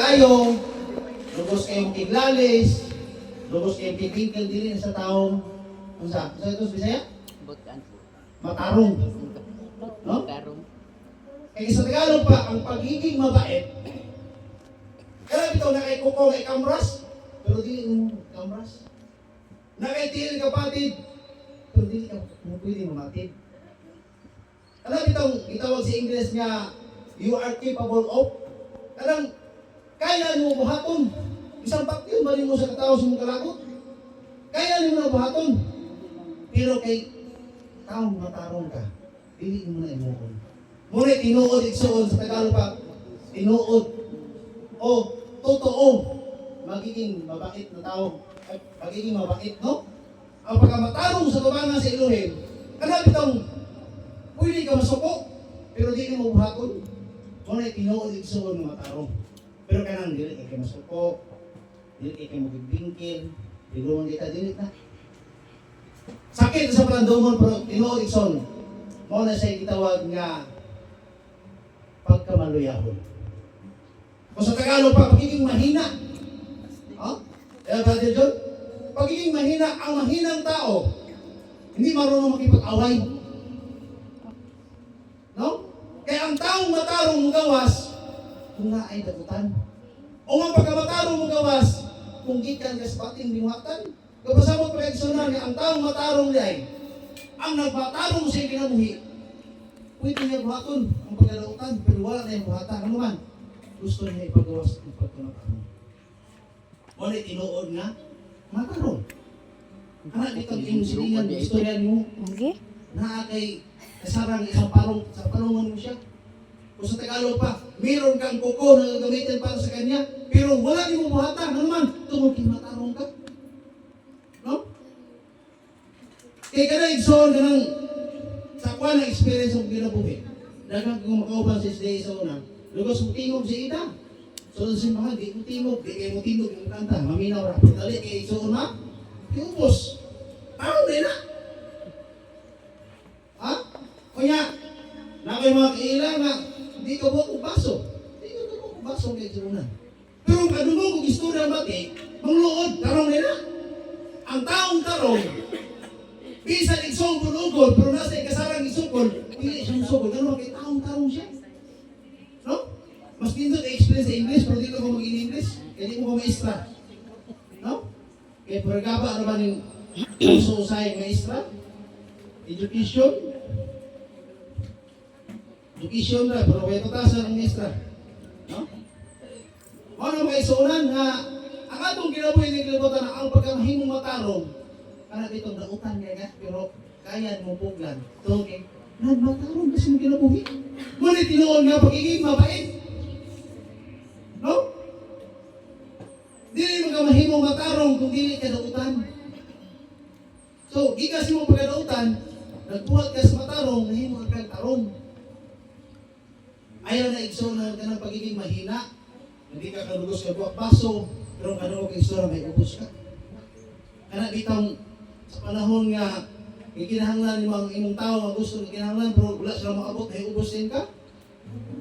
Kayo, lubos kayong kiglalis, lubos kayong kibingkil din sa taong, ano sa ito sa Bisaya? Butan. Matarong. No? Tarong. Kaya sa Tagalog pa, ang pagiging mabait, kaya ito na kay kuko, kay kamras, pero di mo kamras. Na kay tiyil kapatid, pero di ka pwede mamatid. Alam itong itawag sa English nga, you are capable of, alam, kaya mo buhaton. Isang pakyon, bali mo sa katao sa mong kalagot. Kaya mo na buhaton. Pero kay taong matarong ka, dili mo na imuon. Muna tinuod igsuon sa Tagalog pa, tinuod o totoo magiging mabait na tao, magiging mabait, no? Ang pagkamatarong sa tubangan sa Elohim, kanang itong pwede ka masuko, pero di ka mabuhaton. Muna tinuod igsuon ng matarong. Pero kanang dili kay masuko, dili kay magbingkil, dilungan kita dili na. Sakit sa palandungon pero tinuod igsoon. Mao na siya gitawag nga pagkamaluyahon. Kung sa Tagalog pa, pagiging mahina. Oh? Brother John? Pagiging mahina, ang mahinang tao, hindi marunong makipag-away. No? Kaya ang taong matarong mong gawas, kung nga ay dagutan. O nga pagkamatarong mong gawas, kung gikan ka sa pating liwatan. Kapasabot pa eksonan niya, ang taong matarong niya ang nagmatarong sa kinabuhi, pwede niya buhaton ang pagkalautan, pero wala na yung buhatan. Ano man? Gusto niya ipagawas ng pagkamatarong. Wala tinuod nga, matarong. Anak dito ang iyong silingan, istorya mo, na kay kasarang isang parong, sa parungan mo siya. Kung sa Tagalog pa, mayroon kang kuko na gagamitin para sa kanya, pero wala din mo buhatan. Ano man? Tungkol matarong ka. No? Kaya ka na igsoon ka ng sa kuha ng experience ng ginabuhi. Dagang kung makauban sa isday sa una, lugos mo tingog si Ida. So, si mahal, di mo tingog, di kayo mo tingog yung kanta. Maminaw ra. Dali, kaya igsoon ha? Kiubos. Parang din na. Ha? Kaya, na kayo mga kailangan, hindi ka buha kong baso. Hindi ka buha kong baso kay igsoon. Pero kadungog kong istorya mati, mangluod, tarong din na. Ang taong tarong, bisan igsong bulugod, pero nasa ikasarang isukol, hindi siyang isukol. Ano kay taong tarong siya? No? Mas pinto na-explain sa English, pero dito ko mag-in-English. Kaya di ko maestra. No? Kaya pergaba naman yung uso-usay maestra. Education. Education na, pero may tutasan ang maestra. No? Ano mga isuunan nga, ang atong ginabuhi ng kilibutan na ang pagkamahimong matarong, para ditong nautan nga, pero kaya mo puglan. So, okay, nagmatarong kasi mo ginabuhi. Ngunit tinuon nga, pagiging mabait. No? Dili mo ka mahimong matarong kung dili ka nautan. So, gikas mo pagkadautan, nagbuhat ka sa matarong, nahimo ka tarong. Ayaw na igsoon ka ng pagiging mahina. Hindi ka kalugos ka buwak baso, pero kadungog igsoon may ubos ka. Kana bitang sa panahon nga ikinahanglan yung mga imong tao nga gusto ikinahanglan pero wala sila makabot ay ubusin ka.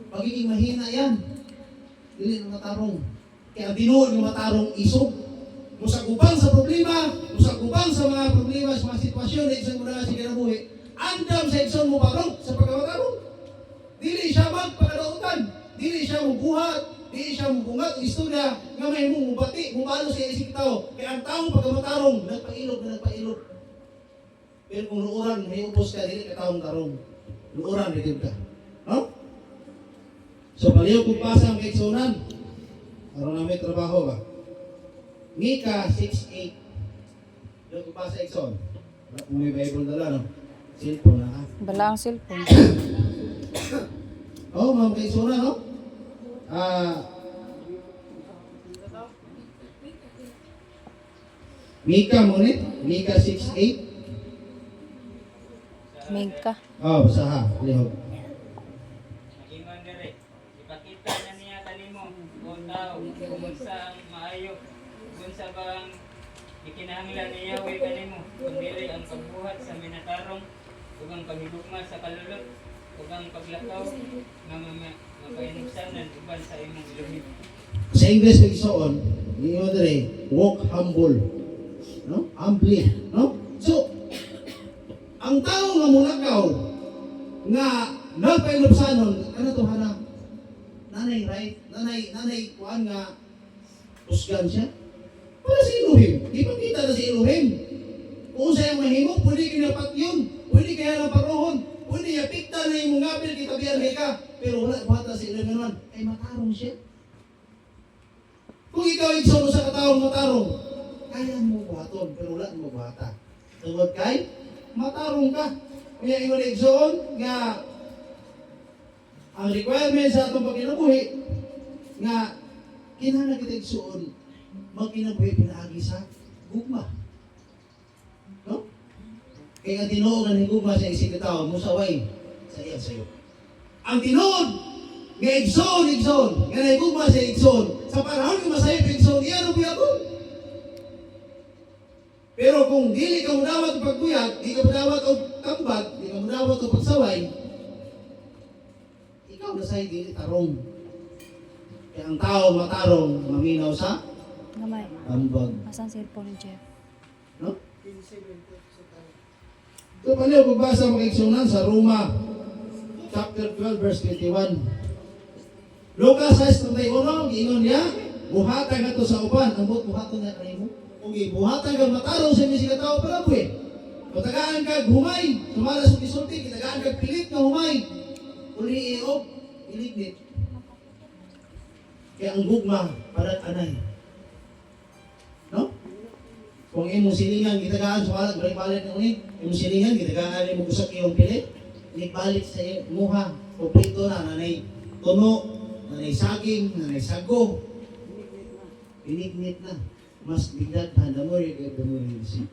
Pagiging mahina yan. Dili na matarong. Kaya tinuod ng matarong isog. Musagubang sa problema, musagubang sa mga problema, sa mga sitwasyon na isang muna sa kinabuhi. Andam sa ikson mo barong sa pagkamatarong. Dili siya magpakadautan. Dili siya mabuhat. Dili siya mabungat ang istorya nga may mong mubati, mumalo sa isip tao. Kaya ang taong pagkamatarong, nagpailog na nagpailog. Pero kung luuran, may upos ka, dili ka taong tarong. Luuran, rin ka. No? So, paliw kung pasa ang kaigsunan. Araw na may trabaho ba? Mika 6:8. Paliw kung pasa igsoon. Kung may Bible dala, no? Cellphone na ha? Bala ang cellphone. Oo, mga kaigsunan, no? Mika mo ulit? Mika 6:8. Mingka. Oh, basaha. Lihog. Ingon dire, ipakita na niya kanimo kung tao kung sa ang maayo, kung sa bang ikinahanglan niya way kanimo, kung dili ang pagbuhat sa minatarong, ug ang paghigugma sa kalulot, ug ang paglakaw nga mapainugsanan uban sa imong iluhib. Kasi Sa English kay soon, ingon dire, walk humble. No? Humbly, no? So, ang tao nga mulakaw nga napayulupsanon, ano to hanap? Nanay, right? Nanay, kuan nga usgan siya. Para si Elohim. Di pa kita na si Elohim. Kung sa'yo mahimo, pwede kinapat yun. Pwede kaya ng parohon. Pwede yapikta na yung mga apil, kitabihan ka. Pero wala buhata si Elohim naman. Ay matarong siya. Kung ikaw igsoon sa kataong matarong, kaya mo buhaton, pero wala mo buhata. Tungod kay, matarong ka. Kaya ingon igsoon nga ang requirement sa atong pagkinabuhi nga kinahanglan kita igsoon magkinabuhi pinaagi sa gugma. No? Kaya ang tinuod nga higugma sa isig tao musaway sa iya sayo. Ang tinuod nga igsoon nga higugma sa igsoon sa panahon nga masayop igsoon iya no biyakon. Pero kung dili ka mudawat og pagkuyat, di ka mudawat og tambag, di ka mudawat og pagsaway, ikaw na sa'y dili tarong. Kaya ang tao matarong, maminaw sa Gamay. tambag. Asan cellphone ni Jeff? No? Ito pa niyo, pagbasa makiksunan sa Roma, chapter 12, verse 21. Lucas 6:31, ingon niya, buhatag ato sa uban, ang buhaton na kanimo. Kung ibuhatag ang matarong sa misi ka tao para buhi. Katagaan kag humay, sumala sa kisulti, katagaan kag pilit na humay. Uli iog, ilignit. Kaya ang gugma, para anay. No? Kung imong silingan, kitagaan, sumala, balik-balik na ulit. Imong silingan, kitagaan, imong gusak iyong pilit. Balik sa iyo, muha, kumpleto na, nanay tuno, nanay saging, nanay sago. Ilignit na. Mas bigdag handa mo rin kaya damurin si.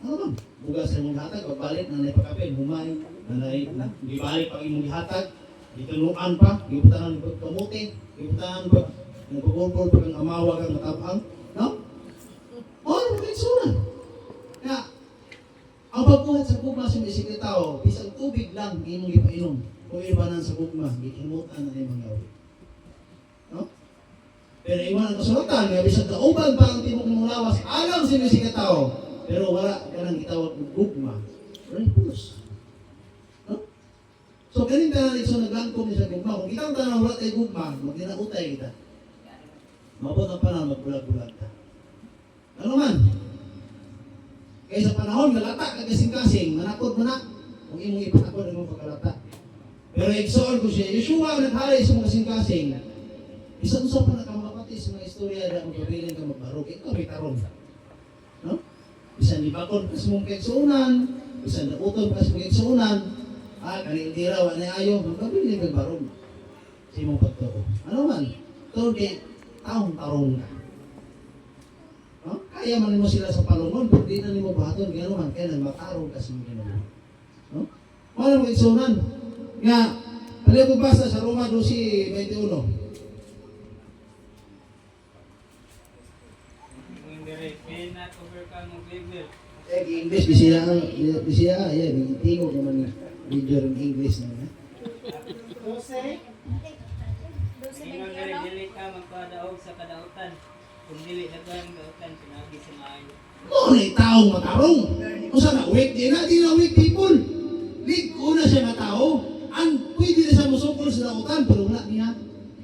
Ano bang? Bugas sa imong hatag, pagbalik, nanay pagkapin, humay, nanay, di balik pag imong hatag, di tunuan pa, di butangan ng kamuti, di butangan pa, nagpapulpul pa kang amawa kang matabang, no? O, magkiksunan. Kaya, ang pagbuhat sa gugma sa isig ng tao, isang tubig lang, imong ipainom. Kung ibanan sa gugma, ikimutan na imong gawin. No? Pero iwan ang kasulatan, nga bisag kauban pa ang tibok ng lawas, alam sa isig ng tao, pero wala ka nang itawag ng gugma. Wala yung pulos. No? So, ganun ka na rin naglangkom niya sa gugma. Kung kita ang tanong wala tayo gugma, magdinautay kita. Mabot ang panahon, magbulag-bulag ka. Ano man? Kaya sa panahon, galata, kagasing-kasing, manakot mo na, kung imong ipatakot ang mong pagkalata. Pero igsoon ko siya, Yeshua, naghalay sa mga kasing-kasing, isa-usap pa na ka makapati sa mga istorya na magpabiling ka magbarog, ikaw may tarong. No? Bisan libakon pa sa mong kaigsuunan, bisan nautol pa sa mong kaigsuunan, kanil-dira, wala na ayaw, magpabiling ka magbarog. Sa imong pagtoo. Ano man? Ito, taong tarong ka. No? Kaya man mo sila sa palungon, kung di na mo bahaton, gano'n man, kaya matarong ka sa mga gano'n. No? Wala mo kaigsuunan. Nga, pala ko basa sa Roma 12:21. May not overcome of evil. English, bisiya, yan, tingog naman major in English na. Ingon diri dili ka magpadaog sa kadautan. Kung dili dagan dautan pinagi sa maayo. Ano na taong matarong? Kung saan na weak, di na weak people. Weak, una siya na tao. Ang pwede na siya musukol sa dautan, pero wala niya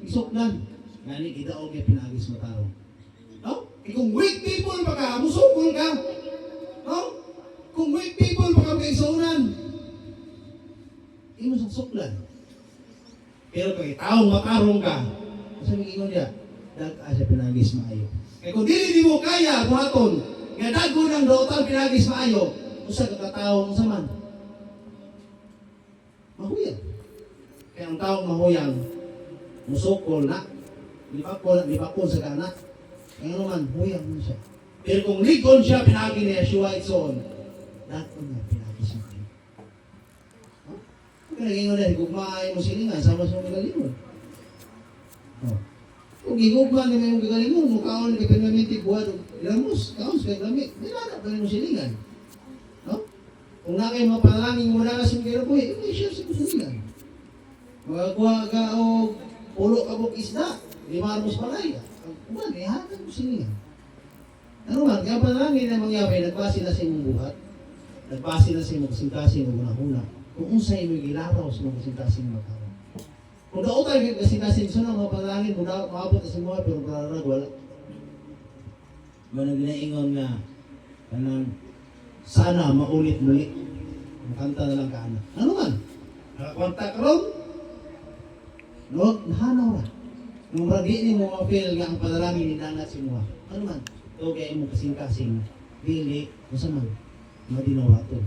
isuklan. Gani, kidaog niya pinagis matarong. No? Kung weak people pa ka, musukol ka. No? Kung weak people pa ka kaisunan, hindi mo suklan. Pero kung taong matarong ka, sabi ingon niya, dag-a siya pinagis maayo. Kaya kung dili mo kaya, buhaton, nga dago ng dautan pinagis maayo, usa ka taong saman. Mahuyang. Kaya ang taong mahuyang, musukol na, lipakol sa kanak. Kaya naman, huyang mo siya. Pero kung ligon siya, pinagi ni Yeshua itsoon, dato na pinagis maayo. Kaya naging ulit, gugmaay mo silingan, sama sa mga galingon. Kung gigugma na may mga galingon, mukhaon kay pinamitig buwan, ilamos, kaon sa gamit, may lanap na mo silingan. No? Kung na kayo mga panalangin mo na sa mga buhay, may share sa silingan. Magakuha ka o pulo kabok isda, 5 palay, Uwan, ihatag mo siniya. Ano man, kaya panalangin na mangyari, nagbase na sa imong buhat. Nagbase na sa imong kasing-kasing ng una-una. Kung unsay mo gilaraw sa imong kasing-kasing magkaroon. Kung daotan yung kasing-kasing so na mga panalangin, kung maabot na sa mga pero pararag, wala. Mga ginaingon nga, kanang sana maulit muli. Ang kanta na lang kaana. Ano man? Nakakwanta ka ron? No, nahanaw ra. Nung ragi ni mo ma-feel nga ang panalangin ni nangat si mo. Ano man? Ito kaya mo kasing-kasing. Dili, kung saan man, madinawaton.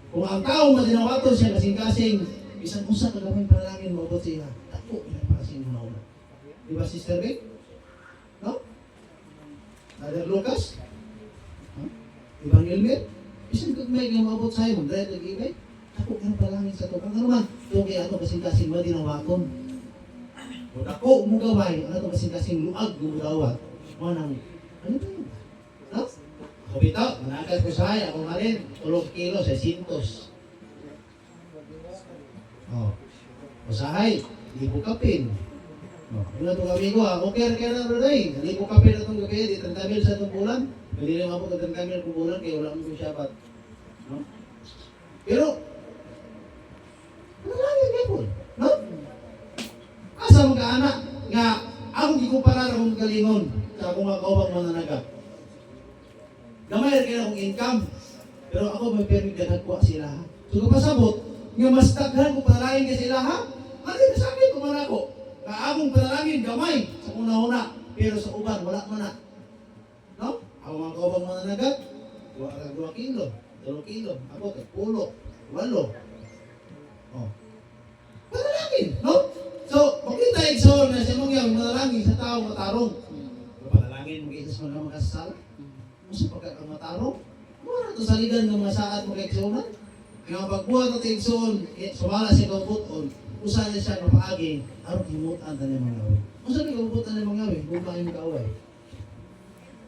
Kung ang tao madinawaton siya kasing-kasing, isang usa kagamay panalangin mo abot siya. Tako, pinapakasin mo na una. Di ba, Sister Vic? No? Brother Lucas? Huh? Ibang Elmer? Isang kagmay nga maabot sa'yo, mag-drive nag-ibay. Tako, pinapalangin sa tukang. Ano man? Ito kaya ito kasing-kasing madinawaton. Kung ako umugaway, ano itong kasing-kasing luag umugawat, manang, ano ba yun? No? Ako bitaw, managad ko sa'yo, ako malin, 3 kilo, 600. Oh. Usahay, libo kapin. Oh. Ano itong amigo ha? Okay na rin ay. Libo kapin na itong gabi, di 30 mil sa itong bulan. Pwede rin mabot ng 30 mil kung bulan, kaya wala mo yung syabat. No? Pero, ano lang yung gapon? No? Asa mga anak nga akong gikumparar akong galingon sa akong mga kaubang mananaga. Gamay rin akong income, pero ako may permit na nagkuha sila ha. So kapasabot, nga mas taghan kung panalangin ka sila ha, ano yung sabi ko man ako, nga akong panalangin gamay sa una-una, pero sa uban wala man na. No? Ako mga kaubang mananaga, 2 kilo, 3 kilo, ako 10, 8. Oh. Panalangin, no? So, makita igsoon na siya mong yung manalangin sa tao matarong. Panalangin, mag-isas mo na makasasala. Musa pagka kang matarong, muna ito sa ligan ng mga saat mo ka-igsoon. Kaya pagbuhat ito igsoon, sumala siya kaubuton, usa niya siya kapaagi, araw himutan na niya mga gawin. Musa niya kaubutan na mga gawin, bumain yung kaaway.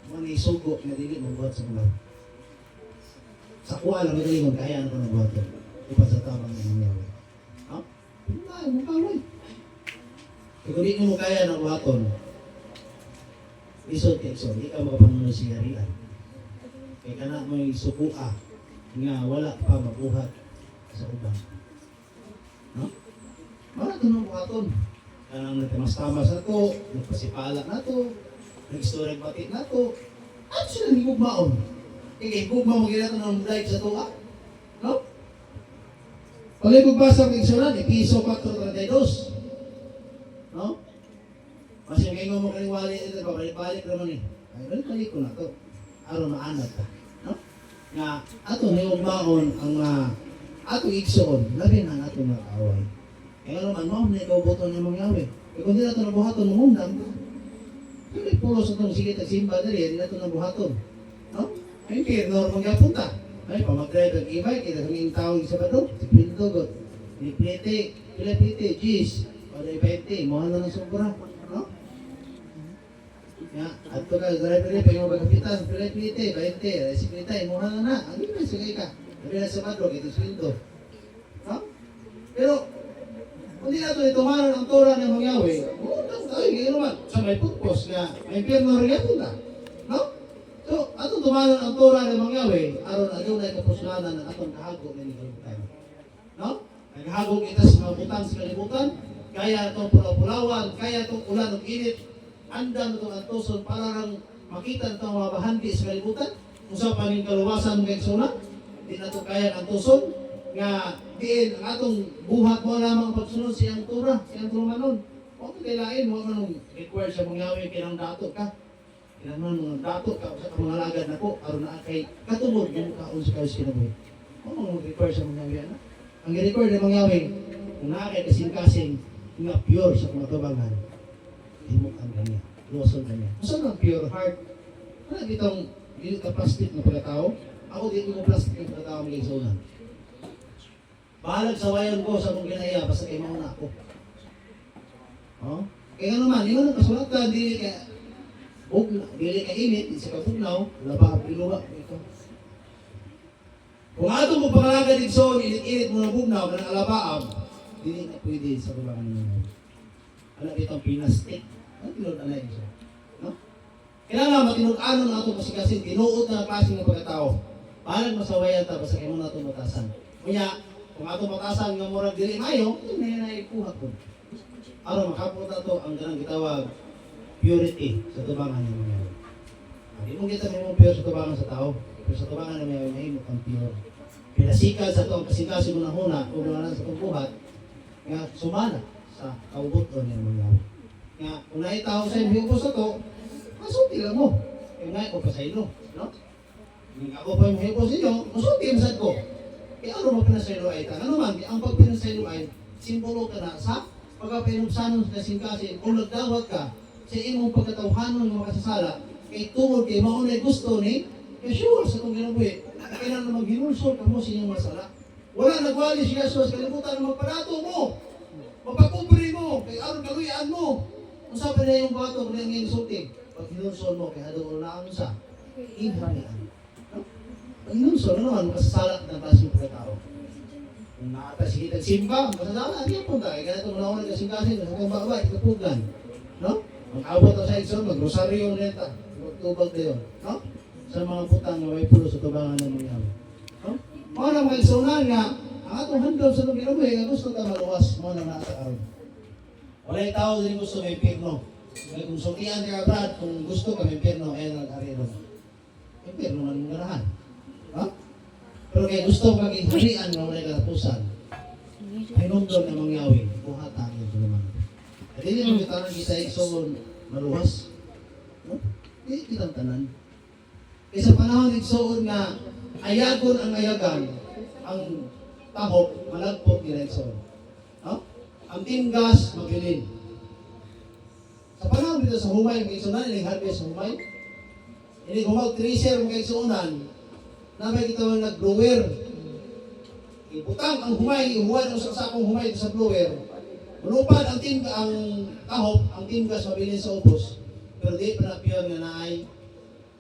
Mga isugo, na dili magbuhat sa mga. Sa kuha lang, magalingon, kaya na ko nagbuhat yun. Ipa sa tamang ng mga gawin. Ha? Bumain yung kaaway. Kung di mo kaya ng buhaton, isod ka isod, di ka makapanunod siya riyan. Kaya ka na may sukua, nga wala pa mabuhat sa ubang. No? Wala ito ng buhaton. Kanang nagtamas-tamas na to, nagpasipala na to, nag-istorag batit na to, at sila hindi gugmaon. Kaya gugma mo gina ito ng live sa tuwa. No? Pag ibugbasa ng igsuran, Episo 4:32. No? Kasi ngayon mo kaniwali ito, babalik-balik naman eh. Ay, balik-balik ko na ito. Araw na anak ka. No? Nga, ato niugmaon ang ato igsoon, labi na ato mag-away. Kaya naman, ma'am, na ikaw boto ng mga yawi. E kung di na ito nabuhaton, mangundang ka. Hindi pulos itong sige tagsimba dali, hindi na ito nabuhaton. No? Ay, kaya normal nga punta. Ay, pamag-drive ang ibay, kita kaming tawag sa bato, si Pindogot, Pilipite, Gis, o na 20, mohal na ng sobra. No? Ya, at ito ka, driver pa yung magkapitan, Pilipite, 20, si Pilipite, mohal na na. Ano yun, sige ka. Sabi na sa madrog, ito sweldo. No? Pero, kung di nato itumaran ang tora ng mga yawi, utang tayo, kaya naman, sa may purpose nga, may impyerno rin yan na. No? So, atong tumaran ang tora ng mga yawi, aron agaw na ikapuslanan ng atong kahagok na nilibutan. No? Naghagok kita sa mga butang sa kalibutan, kaya itong pulaw-pulawan, kaya itong ulan ng init, andam itong antoson para lang makita itong mga bahandi sa kalibutan, kung sa paning kaluwasan ng eksona, di na ito kaya ang antoson, nga diin ang atong buhat mo lamang pagsunod siyang tura, siyang tulunganon. Huwag mo kailain, huwag mo require sa mga yawi, kinang dato ka. Kinang mga dato ka, sa mga lagad na ko, aron na kay katubod yung kaon sa kayo sinabuhi. Huwag mo require sa mga yawi, ano? Ang i-require ng mga yawi, kung nakakay kasing-kasing, nga pure sa mga tabangan, himok ang ganyan, losol ganyan. Saan ang pure heart? Ano itong, dito ka plastic na pagkatao? Ako dito ko plastic na pagkatao mga igsonan. Bahalag sa wayan ko sa kong ginaya, basta kayo mauna ako. Oh? Kaya naman, yun ang kasulatan, dili ka bugnaw, dili ka init, di sa kabugnaw, laba, piluwa, ito. Kung ato mo pangalagad igsoon, init-init mo na bugnaw, kanang alabaam, dili na pwede sa babangan ninyo. Alam itong pinastik. Ano tinulad na igsoon? Kailangan matinud-anon na itong kasikasin, tinuod na klase ng pagkatao. Parang masawayan ta, basta kayo na itong batasan. Kunya, kung atong batasan nga murag dili mayo, ito na ipuha ko. Aron makapunta to ang ganang gitawag purity sa tubangan ng mga yaw. Hindi mo kita may pure sa tubangan sa tao, pero sa tubangan ng mga yaw, may ang pure. Pinasikat sa itong kasikasin mo na huna, kung naman sa itong buhat, nga sumana sa kaubuton ng mga yaw. Nga, kung naitaw sa iyo sa to, masulti lang mo. Yung nga ko pa sa ilo, no? Yung ako pa yung hipo sa inyo, masulti yung sad ko. Kaya ano mo pinasaylo ay ta? Ano man, ang pagpinasaylo ay, simbolo ka na sa pagkapinugsanon sa kasingkasin, kung nagdawat ka sa imong pagkatawhanon ng makasasala, kay tungod kay maunay gusto ni, kaya sure sa itong ginabuhi, kailangan na maghinulsol ka mo sa inyong masala. Wala nagwali si Jesus, kalimutan na magpadato mo, mapagkumpiri mo, kay aron kaluyaan mo. Kung sabi na yung bato, kung yung insulting, pag hinulsol mo, kaya doon na ang sa inhanian. Pag hinulsol, ano naman, makasasalak ng klaseng pagkatao. Kung nakatasikitag simba, masasala, hindi po tayo. Kaya itong naunang kasing-kasing, sa itong babay, ikapugan. No? Mag-abot sa Edson, mag-rosaryo neta. Magtubag na yun. No? Sa mga putang na may pulo sa tubangan ng mga yaw. No? Mga na mga igsunan nga, ang atong handol sa itong ginabuhi, nga gusto ka maluwas, mga na nakakaroon. Wala yung tao din gusto may pirno. Kaya kung sutian ka brad, kung gusto ka may pirno, ay nag-arero. May pirno man mong ganahan. Ha? Pero kaya gusto mag-iharian na wala katapusan, ay nundon na mangyawi, buhat ang ito naman. At hindi naman kita nang kita iksoon maluwas. No? Hindi kitang tanan. Kaya sa panahon iksoon nga, ayagon ang ayagan, ang tahok, malagpot nila iksoon. No? Ang timgas, magilin. Sa panahon dito sa humay, mga iksonan, ilang harvest sa humay, hindi humag-tracer mga iksonan, na may kitawang nag-blower. Ibutang ang humay, ihuwan ang saksakong humay sa blower. Manupad ang tahop, ang timgas mabilin sa ubos. Pero di pa na pure nga naay,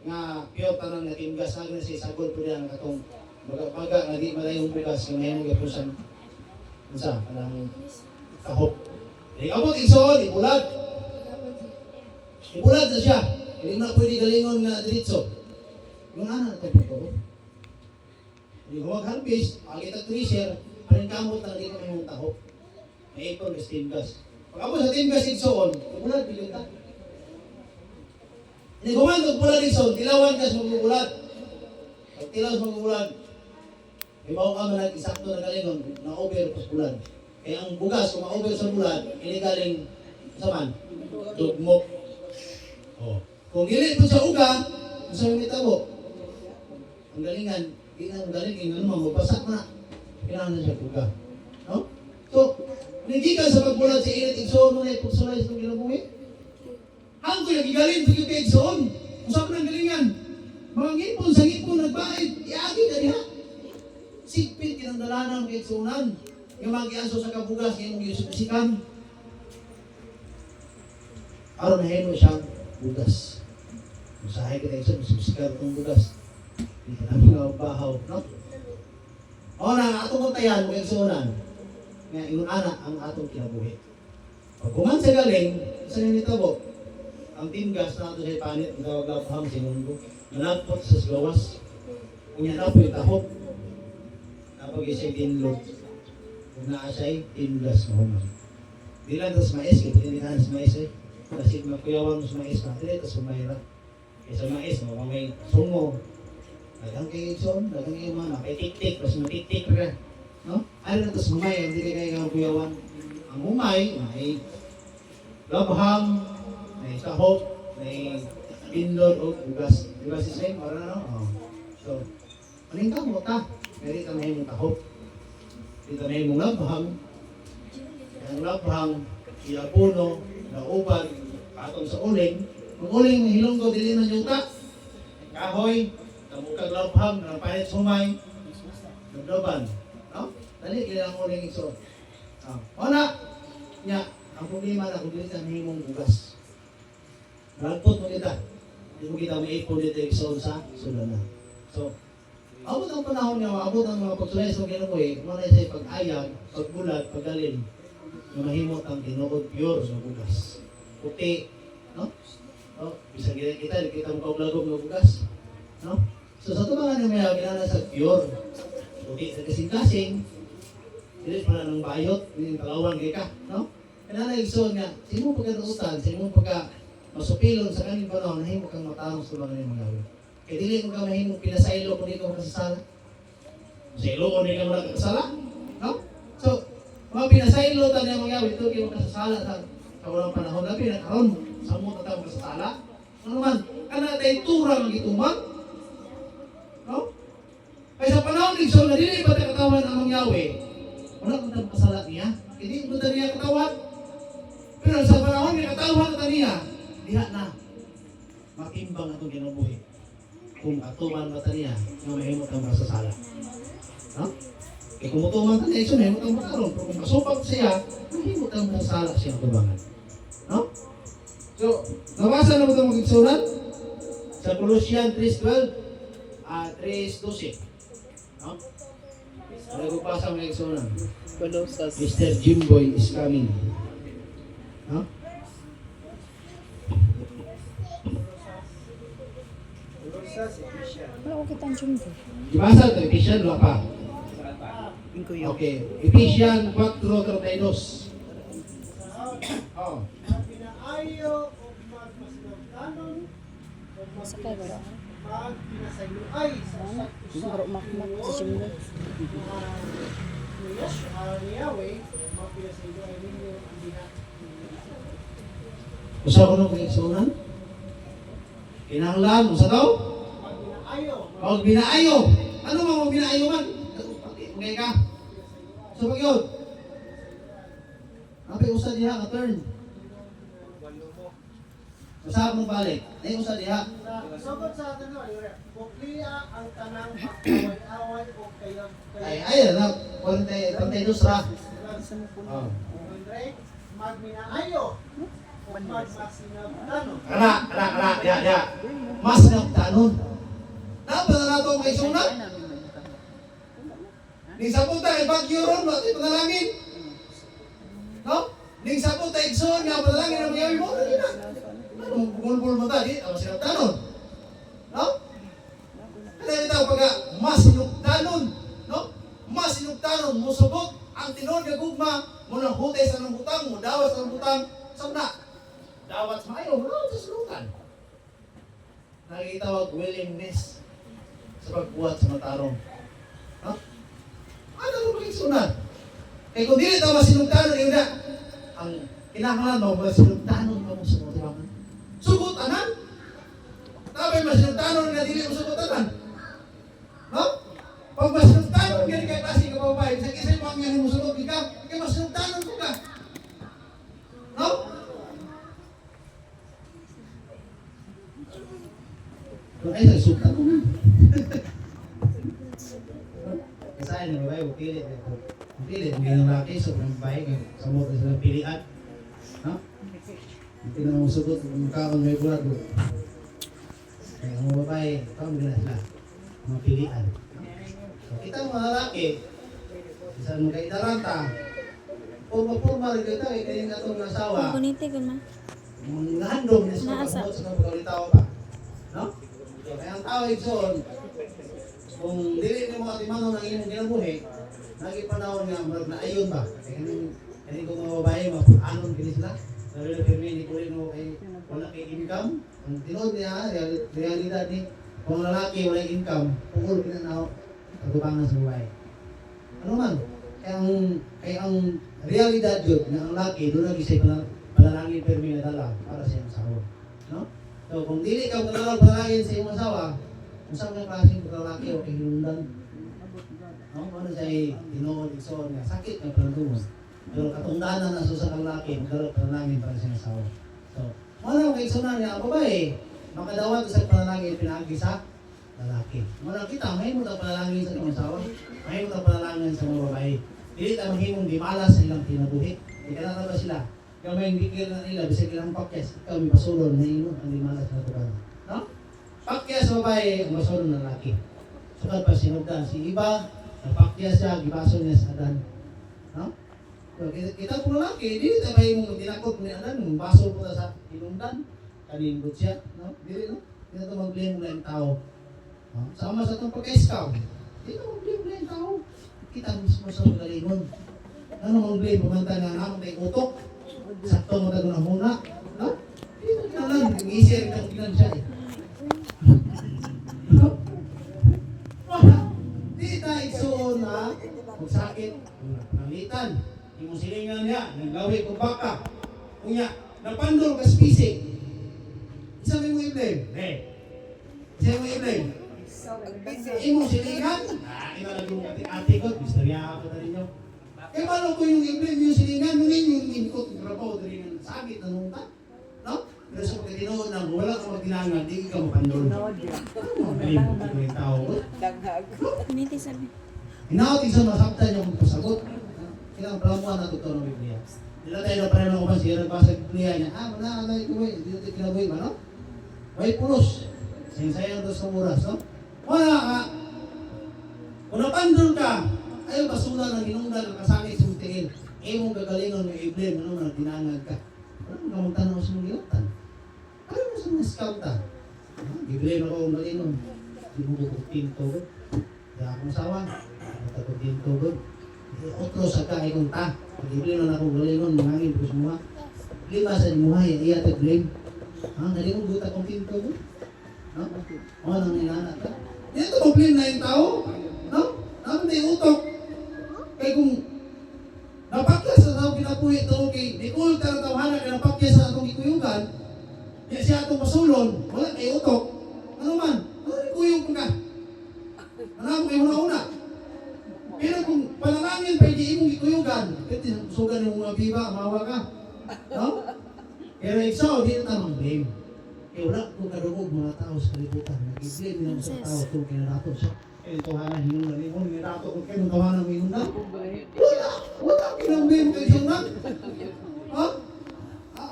nga pure tanang na timgas, na siya sagol po yan, katong maga nga di malayong bugas, nga may mga pusan. Isa, parang tahop. Abot igsoon, ibulag. Ibulag na siya. Hindi na pwede galingon nga diritso. Yung anak ito po. Hindi ko mag-harvest, agit tracer, anong kamot na dito may mong tahop. May ipon, may timgas. Pag ako sa timgas igsoon, ibulag, bilang ka. Hindi ko man, magbulag igsoon, tilawan ka sa magbubulag. Pag tilaw sa magbubulag, may mao ka man nag-isakto na galingon, na-over pas bulag. Kaya ang bugas, kung ma-over sa bulag, hindi galing sa man, dugmok. Oh. Kung gilit mo sa uga, sa may tabo, ang galingan, ang galing, ano mo, magpasak na. Kailangan na siya uga. No? So, hindi ka sa pagbulag sa init, igsoon mo na ipagsulay sa ginabuhi. Hangko yung gigalin, pag yung igsoon. Usap ng galingan. Mga ngipon, sa ngipon, nagbait, iagi ka niya. Sigpit, kinandalanan ng igsunan. Yung mga giaso sa kabugas, yung yususikan. Aron na heno siyang bugas. Usahay kita isa, yususikan itong bugas. Hindi ka namin nga bahaw, no? O na, atong kontayan, mga igsunan. Nga, yung anak ang atong kinabuhi. Pag kuman sa galing, sa nitabo, ang timgas na ito sa ipanit, ang tawag-lapahang sinunggo, nalagpot sa gawas, kung yan po yung tahop, napag isa'y tinlog, kung naasa'y timgas na humang. Di lang tas mais, kaya hindi na sa mais eh. Kasi magkuyawan mo sa mais natin, tas sumayra. Kaya sa mais, may sungo. Dagang kayo son, dagang kayo man, may tik-tik, tas matitik ka. No? Ano na tas humay, hindi kayo magkuyawan. Ang humay, may labhang, may tahop, may pindol o bugas. Bugas is same, para na no? Oh. So, maning ka mo ta. Kaya dito na yung tahop. Dito na yung labhang. Ang labhang, iapuno, naubag, atong sa uling. Ang uling, mahilong ko, dili na yung ta. Kahoy, tamukag labhang, napanit sumay. Naglaban. No? Dali, kaya ang uling iso. O na, nya, ang problema na kung dili ka mahimong bugas. Nagpot mo kita. Hindi mo kita may ipon dito iksoon sa sulana. So, abot ang panahon nga, abot ang mga pagsulay sa kinabuhi, mga na sa'y pag-ayag, pagbulag, paggalin, na mahimot ang tinuod pure sa bugas. Puti, no? No? Bisang kita mo kauglagog ng bugas. No? So sa tumangan yung may ginana sa pure. Okay, sa kasing-kasing, dili pa na ng bayot, hindi palawan kay ka. No? Kaya na igsoon nga, sino pagkanuutan, sino pagka masupilon sa kaning panahon, nahimo kang matawag sa mga yung mga kaya dili mo ka mahimong pinasaylo kung di ka makasasala. Saylo kung di ka makasasala. No? So, mga pinasaylo tayo ng mga ito, di mo makasasala sa walang panahon. Labi na karon sa mga tayo makasasala. Ano naman, kana tayo turang gitumang. No? Kaya sa panahon ng so, na dili ba tayo katawan ang mga Yahweh, wala kang tayo makasala niya. Hindi mo tayo niya katawan. Pero sa panahon ng katawan na niya, diha na makimbang atong ginabuhi. Kung atuman ba niya, na mahimot ang masasala. No? Eh kung mutuman ka niya, mahimot ang makaroon. Pero kung masupag siya, mahimot ang masasala siya ang tubangan. No? So, nabasa na mo itong magigsunan? Sa Colossians 3:12, 3:12. No? Nagpapasa ang magigsunan. Mr. Jimboy is coming. No? Wala ko kitang jumbo. Dibasa ito, Ephesians, wala pa. Okay, Ephesians 4:32. Oh. Pinaayo o magmasinagtanon o Sakay ba? magpinasayuay sa Baro makmak sa jumbo. ni Yahweh o magpinasayuay ninyo ang diha. Usa ko nung pagigsunan? Kinahanglan, usa daw? Magpinaayo Huwag binaayo. Ano mga huwag binaayo man? Okay ka? So pag yun, napay usa diha ka turn. Usa mo balik. Ay usa diha. Sugod sa atin no, bukliya ang tanang away-away o kayang Ay na 42 ra. Oh. magminaayo o magmasinagtanon. Kana, ya. Mas nagtanon. Napa na nato ang kaisunan? Ning sapunta kay bagyo ron, mati panalangin. No? Ning sapunta igsoon nga panalangin ang mayawi mo. Ano bumulbul mo ta di ang sinagtanon. No? Kaya ito pagka mas sinugtanon, no? Mas sinugtanon mo subok ang tinuod nga gugma mo nang hutay sa nang butang mo, dawas sa nang butang sabna. Dawat sa mayo, wala sa sulutan. Nakikitawag willingness sa pagbuhat sa matarong. No? Ano mo pagkiksunan? Kaya kung dili tayo masinugtanon, yun na, ang kinahanglan mo, masinugtanon mo sa mga tibangan. Sugutanan? Tapos masinugtanon nga dili mo sugutanan. No? Pag masinugtanon, gani kay klase ka babae, sa kisay mo ang yan mo sunod, ikaw, kaya masinugtanon ko ka. No? Kung ay nagsukat ko na. Kasayan ng babae, pilit. Pilit, hindi nang laki, so ng babae, sa mo silang pilihan. No? Hindi na mo sugot, kung kakon may bulat mo. Kaya ang mga babae, kami na sila. Mga pilihan. So, kita ang mga lalaki, isa mga kaitaranta, purma-purma rin kita, kaya yung katong nasawa, Bonite ko ma. nahandong na sa Naasa. pagkabot sa mga pagkawalitaw pa. No? So, kaya ang tao igsoon, kung dili ni mga timano ng imong kinabuhi, nagi panahon nga marag na ayon ba? Kaya kung mga babae, anon kini sila. Sabi na pirmi, hindi ko rin mo kay wala kay income. Ang tinood niya, realidad ni, kung lalaki wala income, pugol pinanaw, katubangan sa babae. Ano man? Kaya ang realidad yun, na ang laki, doon lagi siya panalangin pirmi na dala para sa iyong asawa. No? So, kung dili ka panalangin sa iyong asawa, kung saan kang klaseng pagkalaki o hinundan, no? Ano sa'y tinood, igsoon nga, sakit ng panalungan. Pero katungdanan na sa kang laki, magkaroon panalangin para sa iyong asawa. So, ano ang igsoon niya, ang babae, makadawat sa panalangin pinagi sa lalaki. Muna kita, may mo ang panalangin sa iyong asawa, may mo ang panalangin sa mga babae. Dili ta mahimong di malas sa ilang kinabuhi. Di ka na ba sila? Ikaw may gigil na nila, bisag ilang pakyas, ikaw may pasulon na ino ang di malas na tuban. No? Pakyas sa babae, ang pasulon ng laki. Sukad pa sinugdan. Si iba, napakyas siya, gibaso niya sa adan. No? So, kita po lalaki, di ta mahimong tinakot ni adan, baso po ta sa inungdan. kanindot siya, no? Dili, no? Hindi na ito mag-blame lang tao. No? Sama sa itong pagka-scout. Hindi na mag-blame lang tao. Kita mismo sa magalingon. Ano mag-blame? Pumanta nga naman kay utok. Sakto mo tayo na muna. No? Hindi na kinalang. Nag-i-share ka kung siya eh. No? Wala. Di tayo igsoon na magsakit. Nalitan. Yung silingan niya. Naglawi kong baka. Kunya. Napandol ka spisig. Isa mo i-blame? Isa mo i-blame? Imong silingan? Ina lang yung ate ko. Bistorya ako na rin nyo. Kaya paano ko yung i-blame yung silingan? Yung inkot, yung trabaho, yung sakit na nung ta? No? Pero sa pagkatinoon na wala ka magtinangan, di ka mapandol. Ano ang blame ko yung tao? Minti sabi. Hinaot isa masaktan yung pasagot. Kailangan palamuan na totoo ng Biblia. Dila tayo na pareho ng kumansi, nagbasa ng Biblia niya. Wala ka tayo kuwi, hindi natin kinabuhi ba, no? May pulos. Sayang dos ng oras, no? Wala ka. Kung napandol ka, ayaw basura ng hinungdan ng kasangit sa tingin. Mong gagalingon ng i-blame, ano na, dinangag ka. Ano ka magtanaw sa mga gilatan? Ano mo sa mga skauta? I-blame ako ang galingon. Di mo ko tinto, ba? Di akong sawa. At ako tinto, ba? Otro sa ka, ikong ta. Pag-i-blame na akong galingon, mangangin ko sa mga. Lima sa imuhay, iya at blame. Galingon guta kong tinto, ba? No? O, nang ninanak ka. Hindi ito mag-blame na yung tao. No? Dapat na yung utok. Kaya kung napakya sa tao kinapuhi ito, okay, Nicole ka ng tawanan ka napakya sa atong ikuyugan, di siya atong masulon, wala kayo utok. Ano man? Ano ikuyog mo ka? Ano mo kayo una-una? Pero kung panalangin pa hindi imong ikuyugan, kasi sugan yung mga biba, mawa ka. No? Pero ikaw, di na tamang blame. Kaya wala kung kadugog mga tao sa kalibutan. Nag-i-blame nila sa tao kung kinarato siya. Kaya tawanan hinundan ni mo, nirato kung kayo tawanan mo hinundan. Wala kinang-blame kayo hinundan. Ha?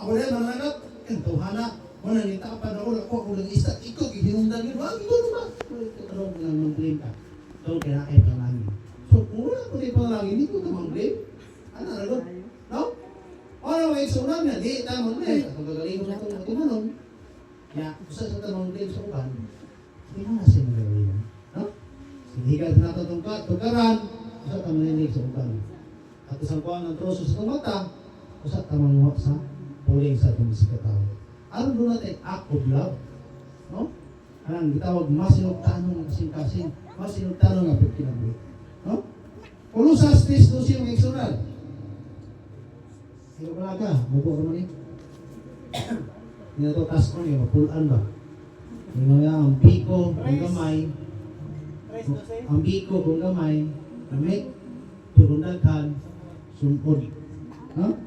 Wala mananap. Kaya tawanan. Wala nita ka pa na wala ko. Kung nag-istat, ikaw hinundan yun. Wala ikaw naman. Wala ko nang blame ka. Doon kaya kayo panalangin. So kung wala ko tayo panalangin, hindi ko tamang blame. Ano na doon? No? Wala may sunod na. Di tamang blame. Kung gagaling mo na itong matimanon, ya, usa sa tamang blame sa uban, hindi mo na siya magagaling. No? Sinihigan na ito itong tugaran, usa tamang linig sa uban. At isang kuha ng troso sa itong mata, usa tamang muha sa puling sa itong bisikataw. Ano doon natin? Act of love. No? Anong gitawag, masinugtanong ng kasing-kasing, masinugtanong ng pagkinabuhi. No? Kulusas 3:12 yung eksunal. Sino pala ka? Mubo ka man eh. Hindi na ito task mo niyo, mapulaan ba? Yung nga, ang biko, ang gamay, ang biko, kung gamay, kamik, tulundagan, sumpod. No?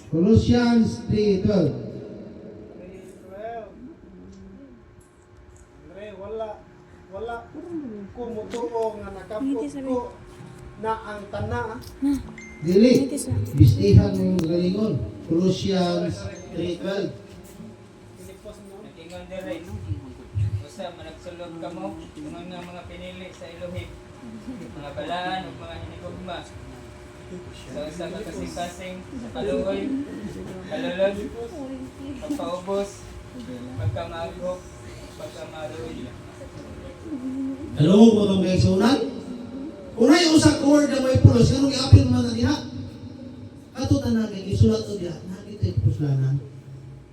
Colossians 3:12. Wala kumutuo nga nakapot ko na ang tana. Dili, bistihan ng galingon. Colossians 3:12. Nagingon dire. Usa managsulod ka mo mga pinili sa Elohim. Mga balaan ug mga hinigugma. Sa usa ka kasing-kasing sa kaluoy, kalulod, pagpaubos, pagkamagok, pagkamaluoy. Dalawang mo itong kaigsunan. Kung na yung usak word na may pulos, ganun i-apil mo na diha. Katutan na kay isulat o diha. Nakita yung puslanan.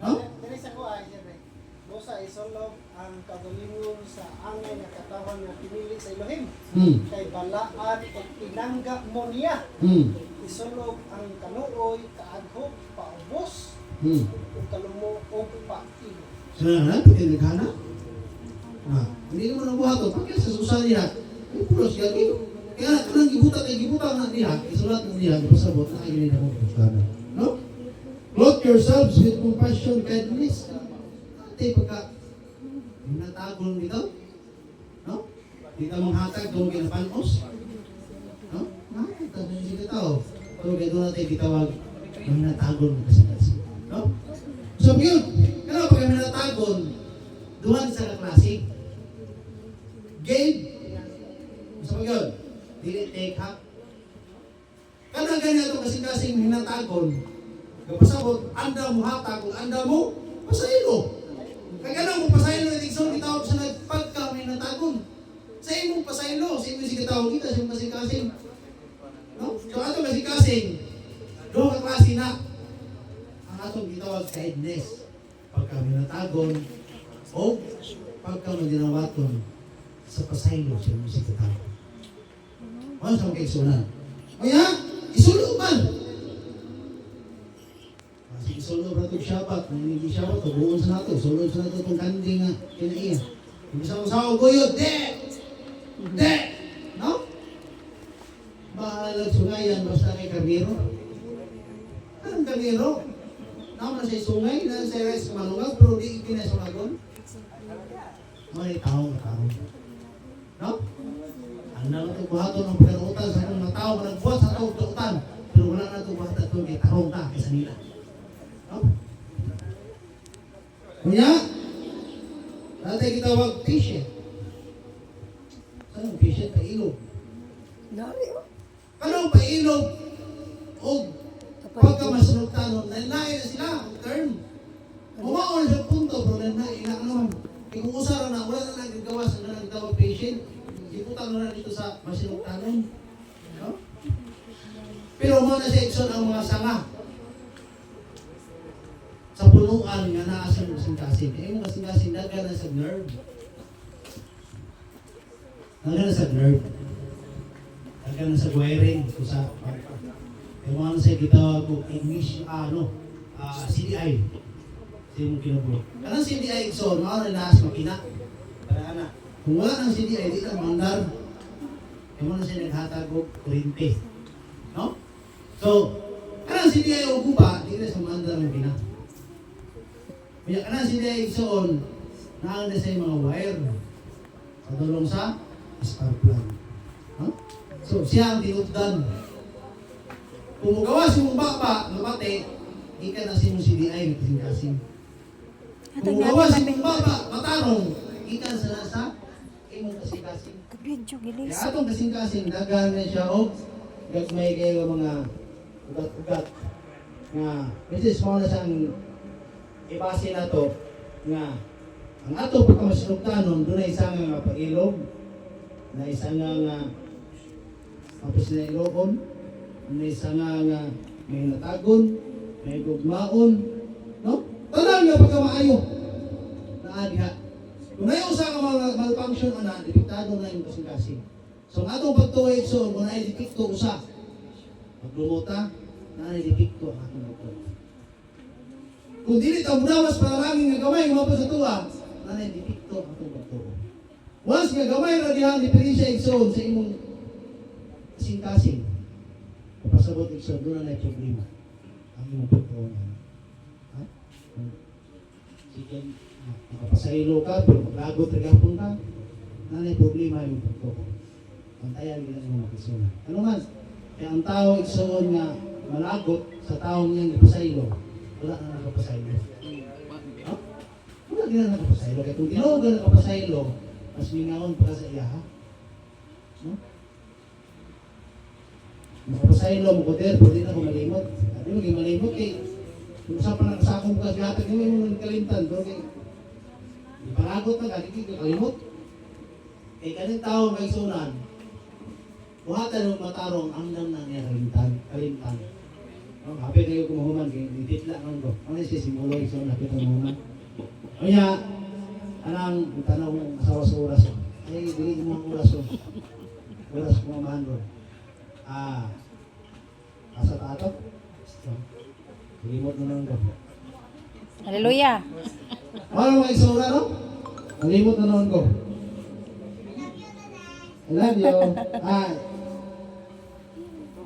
No? Dili sa ko ay dire. Bosa isulog ang kagalingon sa angay nga katawan nga pinili sa Elohim. Kay balaan ug tinangga mo niya. Isulog ang kanuoy, kaaghok, paubos, ug kalumo ug pailo. Sana na, pwede naghana. Hindi naman ang buhato. Pagkaya sa susal diha, yung pulos gagi. Kaya kanang gibuta na diha, isulat mo diha, pasabot na kayo nila kong puslanan. No? Clothe yourselves with compassion, kindness. Ate, pagka natagol dito, no? Di ka manghatag doon kinapanos. No? Nakakita na yung sige tao. So, kaya doon natin bitawag ng natagol mo kasi. No? So, yun. Kaya pag kami natagol, duhan sa kaklase. Game. So, yun. Dili take half. Kanang ganyan ito kasing-kasing hinatagol. Kapasabot, anda mo hatag, kung anda mo Pasaylo. Kaya ganun kung pasaylo na tigson, itawag sa nagpagka may natagon. Sa imong pasaylo, sa imong sigitawag kita, sa imong kasing-kasing. No? So ato kasing-kasing, doon ka klase na. Ang atong gitawag kindness. Pagka may natagon, o pagka may ginawaton sa pasaylo sa imong sigitawag. Ano sa mga kaigsunan? Kaya, isulog man. Kasi isulog na itong Shabbat. Kung hindi Shabbat, buon sa nato. Isulog sa nato itong kandi nga kinaiya. Hindi sa usawa guyod, de! De! No? Bahalag sungayan basta kay karnero. Anong karnero? Naman na siya sungay, na siya res kumalungag, pero di pinasumagon. May tao. No? Ang naman ito buhaton ng pinarutan sa mga tao na nagbuhat sa tao tuutan. Pero wala na ito buhat ito kay tarong na kaysa nila. No? Kaya, dati kitawag patient. Saan ang patient? Pailog. Anong pailog? O pagka masunugtanon, nalain na sila ang term. Umaon sa punto, bro, nalain na naman. Kung usara na, wala na nagagawa sa nagtawag patient. Iputang na dito sa masinugtanon. No? Pero mo na sa Exxon ang mga sanga. Sa punuan nga naasa ng kasing-kasing. Eh, yung kasing-kasing daga na sa nerve. Daga na sa nerve. Daga na sa wiring. So, sa yung mga nasa gitawag ko, English, CDI. Sa yung kinubo. Kanang CDI Exxon, mga naas makina. Para na. Kung wala ng CDI, di lang mandar. Yung mga siya naghatag o kurente. No? So, kanang CDI o guba, di na sa mandar ng kina. Kaya kanang CDI Exxon, naan na sa mga wire. Patulong sa spark plug. No? So, siya ang tinutdan. Kung magawa si mong baba, mabate, ika na si mong CDI, kasing-kasing. Kung magawa si mong baba, matarong, ika sa nasa, imong kasing-kasing. Kaya atong kasing-kasing, dagan na siya o gagmay kayo mga ugat-ugat nga, Mrs. mo na siyang ibase na to nga ang ato pagkamasinugtanon, doon na isang nga pailog, na isang nga tapos na ilogon, na isang nga may natagon, may gugmaon, no? Tanang nga pagkamaayo na adiha. Kung na yung sa mga malfunction ana, depektado na yung kasing-kasing. So, ang atong pagtuwid, so, kung na-depekto usa, paglumuta, na-depekto ang atong pagtuwid. Kung dili ka munawas para langin nga gamay, mga sa tuwa, na-depekto ang atong pagtuwid. Once nga gamay na dihang diferensya igsoon sa imong kasing-kasing, kapasabot igsoon, doon na problema ang imong pagtuwid. Ha? Sige, makapasaylo ka, pero maglagot regapon ka, nanay problema yung pagtuko. Pantayan nila yung mga kasuna. Ano man, kaya ang tao igsoon nga malagot sa taong niyang ipasaylo, wala na nakapasaylo. Ha? Wala din na nakapasaylo. Kaya kung tinawag na nakapasaylo, mas mingaon pa sa iya, ha? No? Nakapasaylo mo ko der, pwede na ako malimot. Hindi mo kayo malimot eh. Kung usapan na kasakong ka, sihatag nyo yung kalimtan, bro, kaya ipanagot na ka, hindi ka kalimot. Eh, kanil tao may sunan, buhatan ng matarong ang nang niya kalimtan. No, hapit na yung kumuhuman, kaya dititla ng ko. Ano yung sisimulo, iso, hapit ang kumuhuman. Kaya, anang tanaw ng asawa sa oras. Ay, dili mo ang oras ko. Oras ko mamahan ko. Asa tato? Limot na lang ko. Hallelujah. Ano mga isura, no? Nalimot na noon ko. I love you.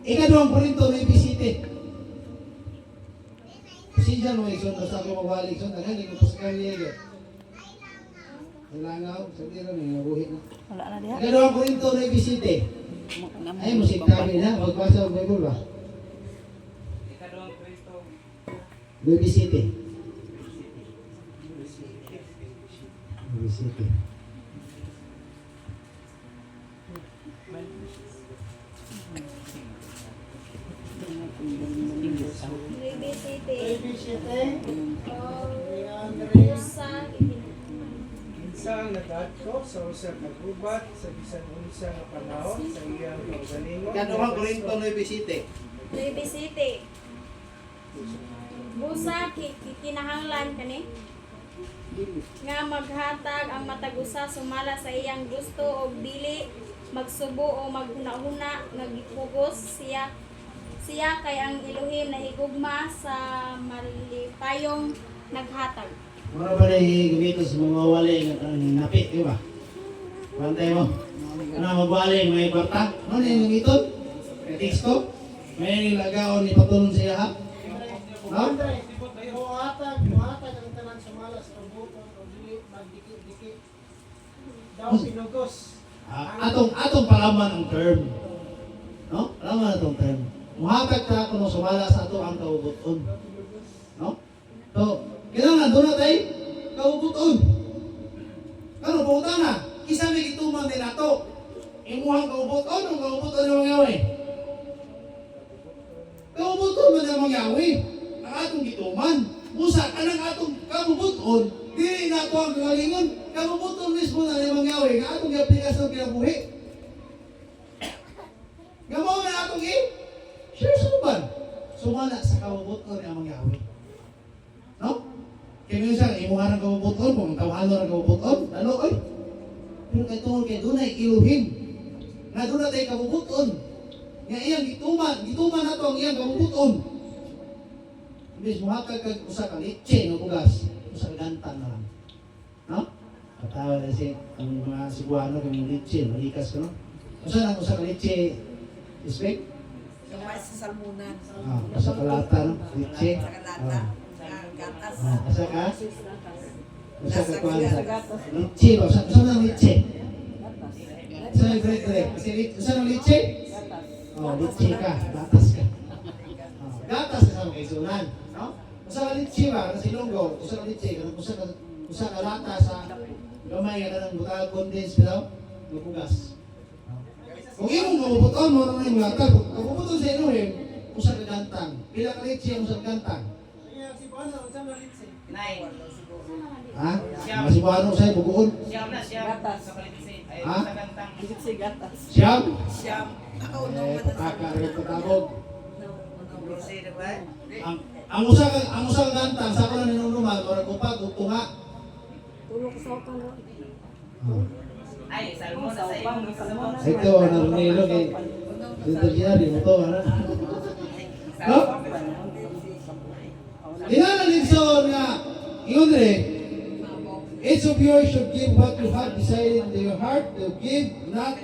Ikadawang Korinto may bisite. Siya mo isura sa ako mawalik. So, tagali ko sa kanya. Ilangaw, sabi rin, may nabuhit na. Wala na diha. Ikadawang Korinto may bisite. Ay, musik tabi na. Magbasa ang Bible ba? Ikadawang Kristo. May bisite. Bisite. ABC, ayan, usa nagadto sa usa ka gubat sa bisan unsa nga panahon sa iyang kaugalingon. Kanuhang Korinto 9:7. Baby City. Busa kinahanglan kani nga maghatag ang matag usa sumala sa iyang gusto og dili magsubo o maghuna-huna nga gipugos siya kay ang Elohim nahigugma sa malipayong naghatag. Mura ba na gamitin sa mga wali ang napit, di ba? Bantay mo. Ano magwali, may kwarta? Ano yung gamitin? May teksto? May nilagaon ni patulong siya ha? No? Muhatag ang tanan sumala sa kabuton o dili magdikit-dikit. Daw pinugos. Atong palaman ang term. No? Palaman atong term. Muhatag ka kung sumala sa ato ang kaubuton. No? So, kailangan doon na tayo kaubuton. Ano, pumunta na. Isa may gituman din ato. Imuhang kaubuton o kaubuton ng mga yawi? Kaubuton man ng mga yawi. Ang atong gituman. Busa ka ng atong kaubuton. Dili na ito ang kagalingon. Kaubuton mismo na ng mga yawi. Nga atong aplikasyon kinabuhi. Nga mo na atong share suban. Sumala sa kaubuton ng mga yawi. No? Kaya minsan, imuha ng kabubuton, kung tawhalo ng kabubuton, lalo, ay. Pero kay tungkol kay dunay Elohim. Nga doon na tayo kabubuton. Nga iyang gituman na ito ang iyang kabubuton. Ibig muhakag kag usa ka litse ng bugas, usa ka gantan na lang. No? Katawa na si ang mga Cebuano kung yung litse, malikas ka, no? Usa ka litse, respect? Gamay sa salmunan. Usa ka lata, no? Litse. Sa kanata. Gatas. Asa ka? Usa ka kwanza. Litse ba? Usa na litse? Usa na grek. Usa na litse? Litse ka. Gatas ka. Gatas ka sa kaisunan. No? Usa ka litse ba? Sa Ilonggo. Usa ka litse. Usa ka lata sa gamay ka ng butang condense daw. Mapugas. Kung imong mabubuton mo na yung lata. Kung mabubuton sa Elohim, usa ka gantang. Pila ka litse ang usa ka gantang? Ha? Mga Cebuano sa'yo, bugoon. Gatas. Ha? Si gatas. Siyam? Siyam. Kakakagod. Ang usa ka gantang, sa ko na ninunuman, orag upat, tunga. Tulog sa upan. Ay, salmon sa salmon. Ito, narunilo kay Dito siya, di mo to, ano? No? Inalalin sa nga, ingon rin, each of you should give what you have decided in your heart to give, not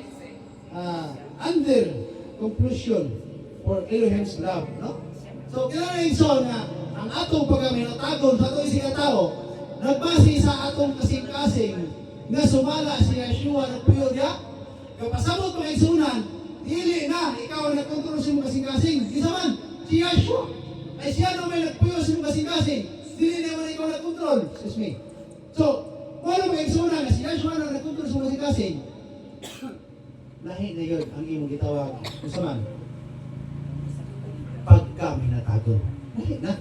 under compulsion for Elohim's love, no? So, kailangan sa nga, ang atong pagkaminatagon sa atong isang tao, nagbase sa atong kasing-kasing na sumala si Yeshua na puyo niya, kapasabot mga isunan, dili na, ikaw ang nagkontrol sa mga kasing-kasing. Isa man, si Yeshua. Ay siya na may nagpuyo sa mga kasing-kasing. Dili naman ikaw nagkontrol. Excuse me. So, kung ano mga isunan na si Yeshua na nagkontrol sa mga kasing-kasing, lahi na yun ang imong gitawag. Isa man, pagkaminatagon. Lahi na.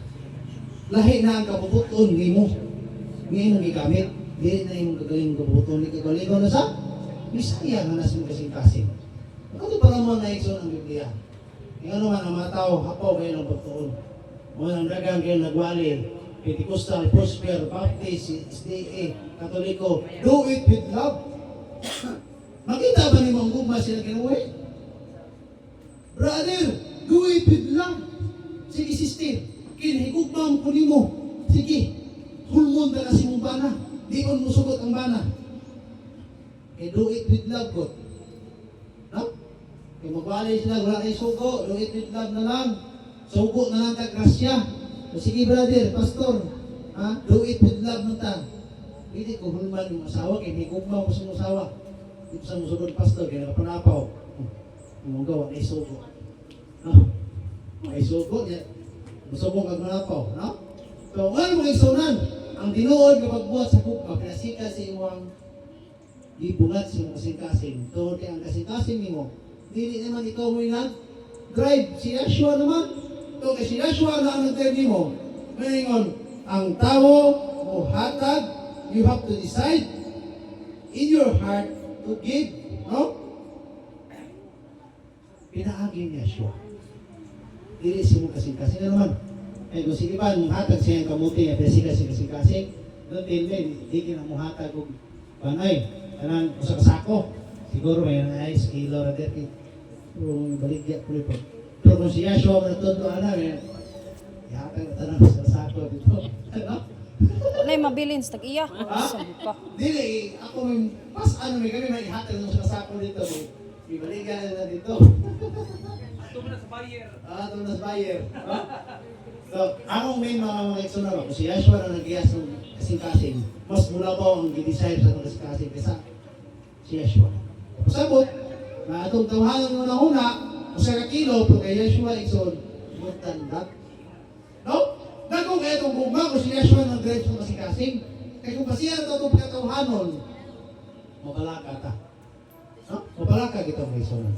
Lahi na ang kabubuton ni mo. Ngayon ang gigamit. Dili na yung kagaling kabubuton ni kagaling na sa Bisaya na nasa kasing-kasing. Ano pa naman na ikson ang Biblia? Yung ano man ang mga tao, hapaw kayo ng pagtuon. Mga ang dagang kayo nagwali, Pentecostal, Prosper, Baptist, SDA, Katoliko, do it with love. Makita ba ni mga guma sila kinuwi? Brother, do it with love. Sige sister, kinahigugma mo mo. Sige, hulmon na kasi mong bana. Di mo sugot ang bana. Do it with love, God. No? Kaya magwalay sila, wala kayo sugo, do it with love na lang. Sugo na lang kagrasya. O sige brother, pastor, ha? Do it with love na ta. Hindi ko hulman yung asawa, kaya may gugma mo sa asawa. Dito sa musugod pastor, kaya nakapanapaw. Yung gawa, ay sugo. No? Ay sugo, musugong kag manapaw. No? So, ngayon mga isunan, ang tinuod kapag buhat sa gugma, pinasika sa iwang ibungat sa mga kasing-kasing. Tungkol kaya ang kasing-kasing mo, dili naman ikaw mo yung drive. Si Yeshua naman. Tungkol kaya si Yeshua na ang nag-drive mo. Ngayon, ang tao o hatag, you have to decide in your heart to give, no? Pinaagi niya siya. Dili siya mo kasing-kasing na naman. Eh, kung sige pa, hatag siya yung kamuti, at siya kasing-kasing, doon din, di ka na mo hatag kung panay, kanang usa ka sako. Siguro may nice kilo na dito. Pero baligya po ito. Pero kung siya siya ang natuto, may hatag na tanong sa sako dito. Ano? Nay mabilin sa tag-iya. Ha? Sabi pa. Dili, ako may kami may ihatag ng sa sako dito. May baligya na dito. Tumanas buyer. Tumanas buyer. So, akong main mga eksona ba, kung si Yashua na nag-iyas ng kasing-kasing, mas mula pa ang i-desire sa mga kasing-kasing kaysa si Yashua. Pasabot, na itong tawahan ng una, kung sa kakilo, pero kay Yashua, ikson, more than that. No? Nagkong itong gugma, kung si Yashua nag-drive sa kasing-kasing, kaya kung pasiyan ito itong pagkatawahanon, mabalaka ta. No? Mabalaka kita mga eksona.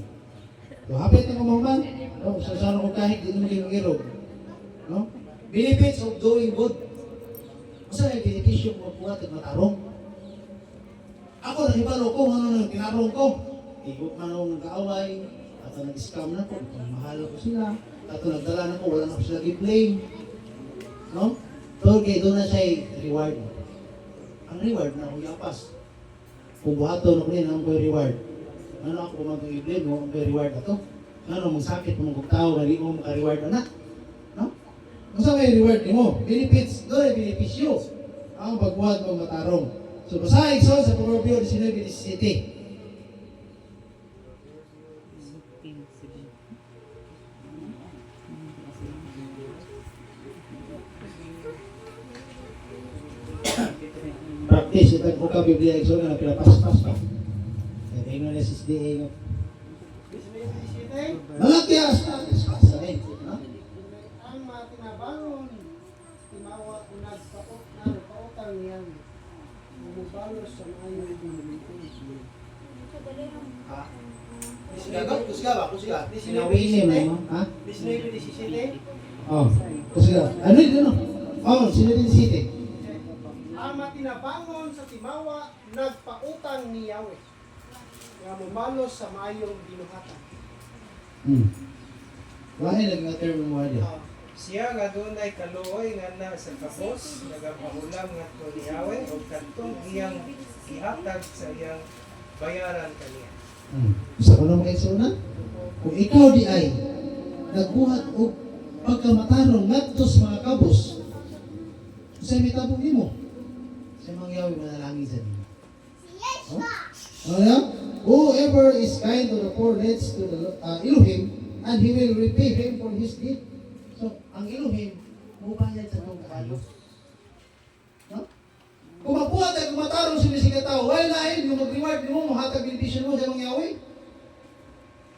So, hapit na kumaman, no? Sa sana kong kahit, di naman yung irog. No? Benefits of doing good. Masa may benepisyo mo buhat at matarong? Ako, nahibalo ko, ano nang tinarong ko. Igot man akong nag-aaway, at nag-scam na ko, mahal ko sila, at nagdala na ko, wala na ko sila i-blame. No? So, okay, doon na siya reward. Ang reward na akong yapas. Kung buhato na ko rin, ang ko'y reward. Ano ako kung mag-i-blame mo, ang ko'y reward na to? Ano, magsakit mo mga tao, hindi mo maka-reward na. No? Kung saan may reward mo? Benefits, doon ay benepisyo. Ang pagbuhat mo matarong. So, basahin so, sa Proverbio 19:17. Practice, itag ko ka Biblia, so na pinapas-pas pa. Kaya ino na SSDA. Malakias, sasahin. No? Ang mga tinabangon, timawa, nagpautang niyan. Bumubalos sa maayo yung Kusiga. Sinawini mo, ha? 19:17. Oh, kusiga. Ano yun, ano? Oh, sinawini city. Ang matinabangon sa timawa, nagpautang ni Yahweh. Nga mumalos sa maayong binuhatan. Bakit nag-term mo mo Siya nga doon ay kaluoy nga na sa kapos, nagapahulam nga to ni Yahweh, o kantong iyang ihatag sa iyang bayaran kaniya. Sa ko naman kayo kung ikaw di ay nagbuhat o pagkamatarong ngadtos mga kabos, sa may tabong mo, sa mga yawi manalangin sa niyo. Ano? Whoever is kind to the poor leads to the Elohim, and He will repay him for his deed. So, ang Elohim, mubayad sa itong kayo. No? Kung mabuhat ay kumatarong sa mga tao, wala na yung mag-reward mo, mahatag benepisyon mo sa mga yawi.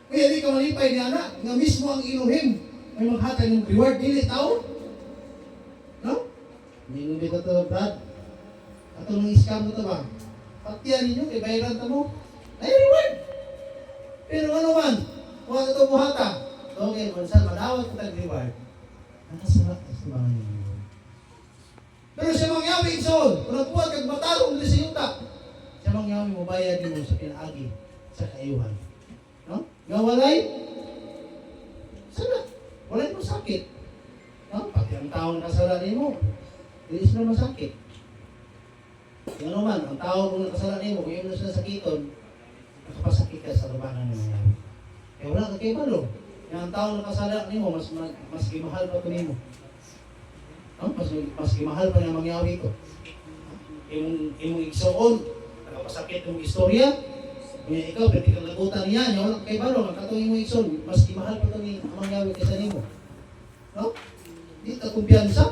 Kaya di ka malipay ni anak, nga mismo ang Elohim ay maghatag ng reward, dili tao. No? Hindi nung ito, Brad. Ato nang iskam mo ito ba? Patiyan ninyo, kay bayaran ta mo. Ay, reward! Pero ano man, kung ito buhata, okay, kung saan manawag ko tag-reward, nakasalat na sa mga ninyo. Pero siya mga yawi, Igsoon, kung nagbuhat kag matarong nila sa yuta, siya mga yawi mo bayad mo sa pinaagi, sa kaayuhan. No? Nga walay, sana, walay mo sakit. No? Pati ang taong kasalanan mo, hindi sila masakit. Yan naman, ang tao kung nakasalan mo, kung yun na sila sakiton, nakapasakit ka sa labanan ng mga yawi. Kaya wala ka kayo malo. Yung ang tao nakasalan mo, mas kimahal pa ito nimo. No? Mas kimahal pa ng mga yawi ito. Imong igsoon, nakapasakit yung istorya, kaya ikaw, pwede kang lagutan niya, yung wala kayo malo, nakatong imong igsoon, mas kimahal pa ito ng mga yawi kaysa nimo. No? Di ka kumpiyansa.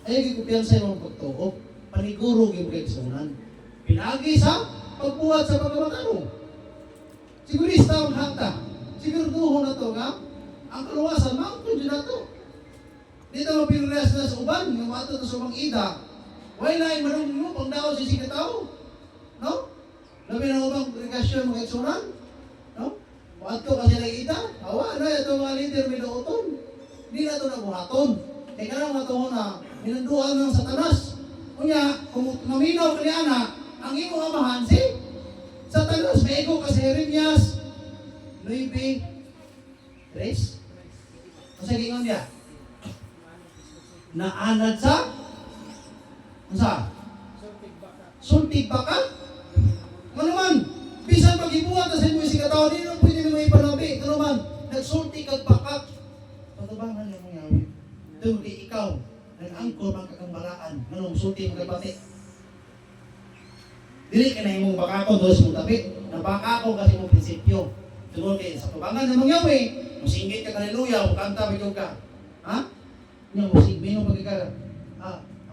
Ayaw kumpiyansa yung mga pagtuo. Paniguro yung kagsunan. Pinagi sa pagbuhat sa pagkamatanong. Sigurista ang hangta. Sigurduho na to nga. Ang kaluwasan, mautod yun na to. Dito mapinulas na sa uban, yung mato na sa mga ida. Why na yung manong mo, pang daw si sikataw? No? Labi na ubang regasyon mga eksunan? No? Mato kasi na ida. Awa, ano ito mga leader may nauton. Hindi na ito nabuhaton. Kaya ka lang matuho na, minanduan ng satanas. Kunya, kung maminaw ka niya na, ang imong amahan si Satanas. May ego kasi Jeremias 9:3. Ang sa gingon niya, naanad sa sultig baka. Ano man, bisan pag-ibuhat sa imo si kataon, hindi nung pwede mo ipanabi. Ano man, nagsulti kag bakat. Patabangan niya mo yawi. Doon di ikaw, nag-angkor ang kakambalaan. Anong sulti mo kagbatik? Dili ka na imong bakako, dos mo tabi. Nabakako kasi mong prinsipyo. Tungkol kayo sa tubangan ng mga yawi, masinggit ka haleluya, kanta bigyo ka. Ha? Nga musig, mayroong pagkikara.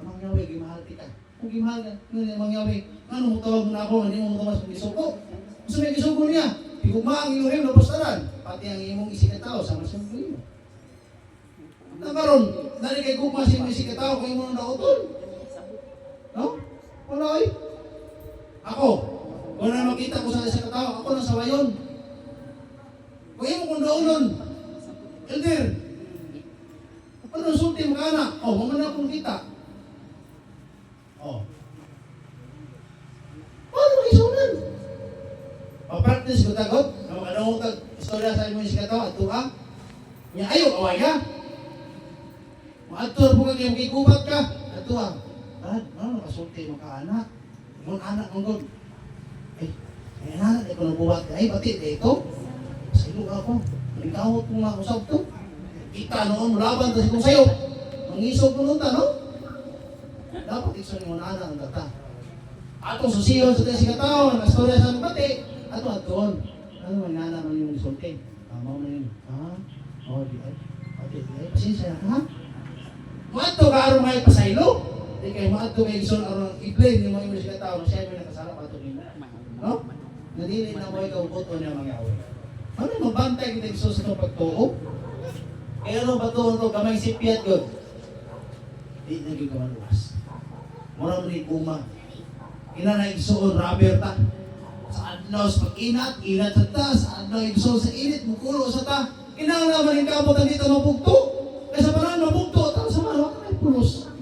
Amang yawi, gimahal kita. Kung gimahal ka, amang yawi, ano mo tawag mo na ako, hindi mo tumas kung gisuko. Gusto may gisuko niya, higugma ang iluhim na pastaran, pati ang imong isikatao sa masang mo. Nakaroon, dali kay gugma si imong isikatao, kayo mo nang nautol. No? Wala ay. Ako, kung na makita ko sa isikatao, ako nang sawayon. Kung imo kung doon, elder, ano sulti mo ka na? Mamana akong kita. Paano mag-isunan? Pa-practice ko tagot. Ano kag istorya sa imo si kataw ato ha? Nya ayo awaya. Maator po kag imong gigubat ka. Ato ha. Ano kasulti mo ka anak? Imong anak mong god. Anak, ko nang buhat ay pati dito. Silo ako. Ligawot mo nga usab to. Kita noon laban ta kung sayo. Mangisog mo nun ta, no? Dapat ikso ni mo na anak ang tata. Atong susiyon sa tayo si katao, nastorya sa pati, aton. Ano man nana man yung sulti? Tama mo yun. Di ay. Pati, pasensya na, ha? Maato ka aron may pasaylo? Di kayo maato may ison aron i-blame yung mga si katao na siya may nakasarap ato nila. No? Nadili na mo ikaw buto niya mga away. Ano mabantay kita iso sa itong pagtuo? Kaya ano ba ito kamay sipiat yun? Di naging kamaluwas. Mura mo ni Puma. Ina na igsoon rubber ta. Sa adlaw sa pag-inat, inat sa ta. Sa adlaw igsoon sa init, mukulo sa ta. Inang naman yung kabutan dito mabugto. Kaya sa panahon mabugto, tao sa malo, ka na pulos.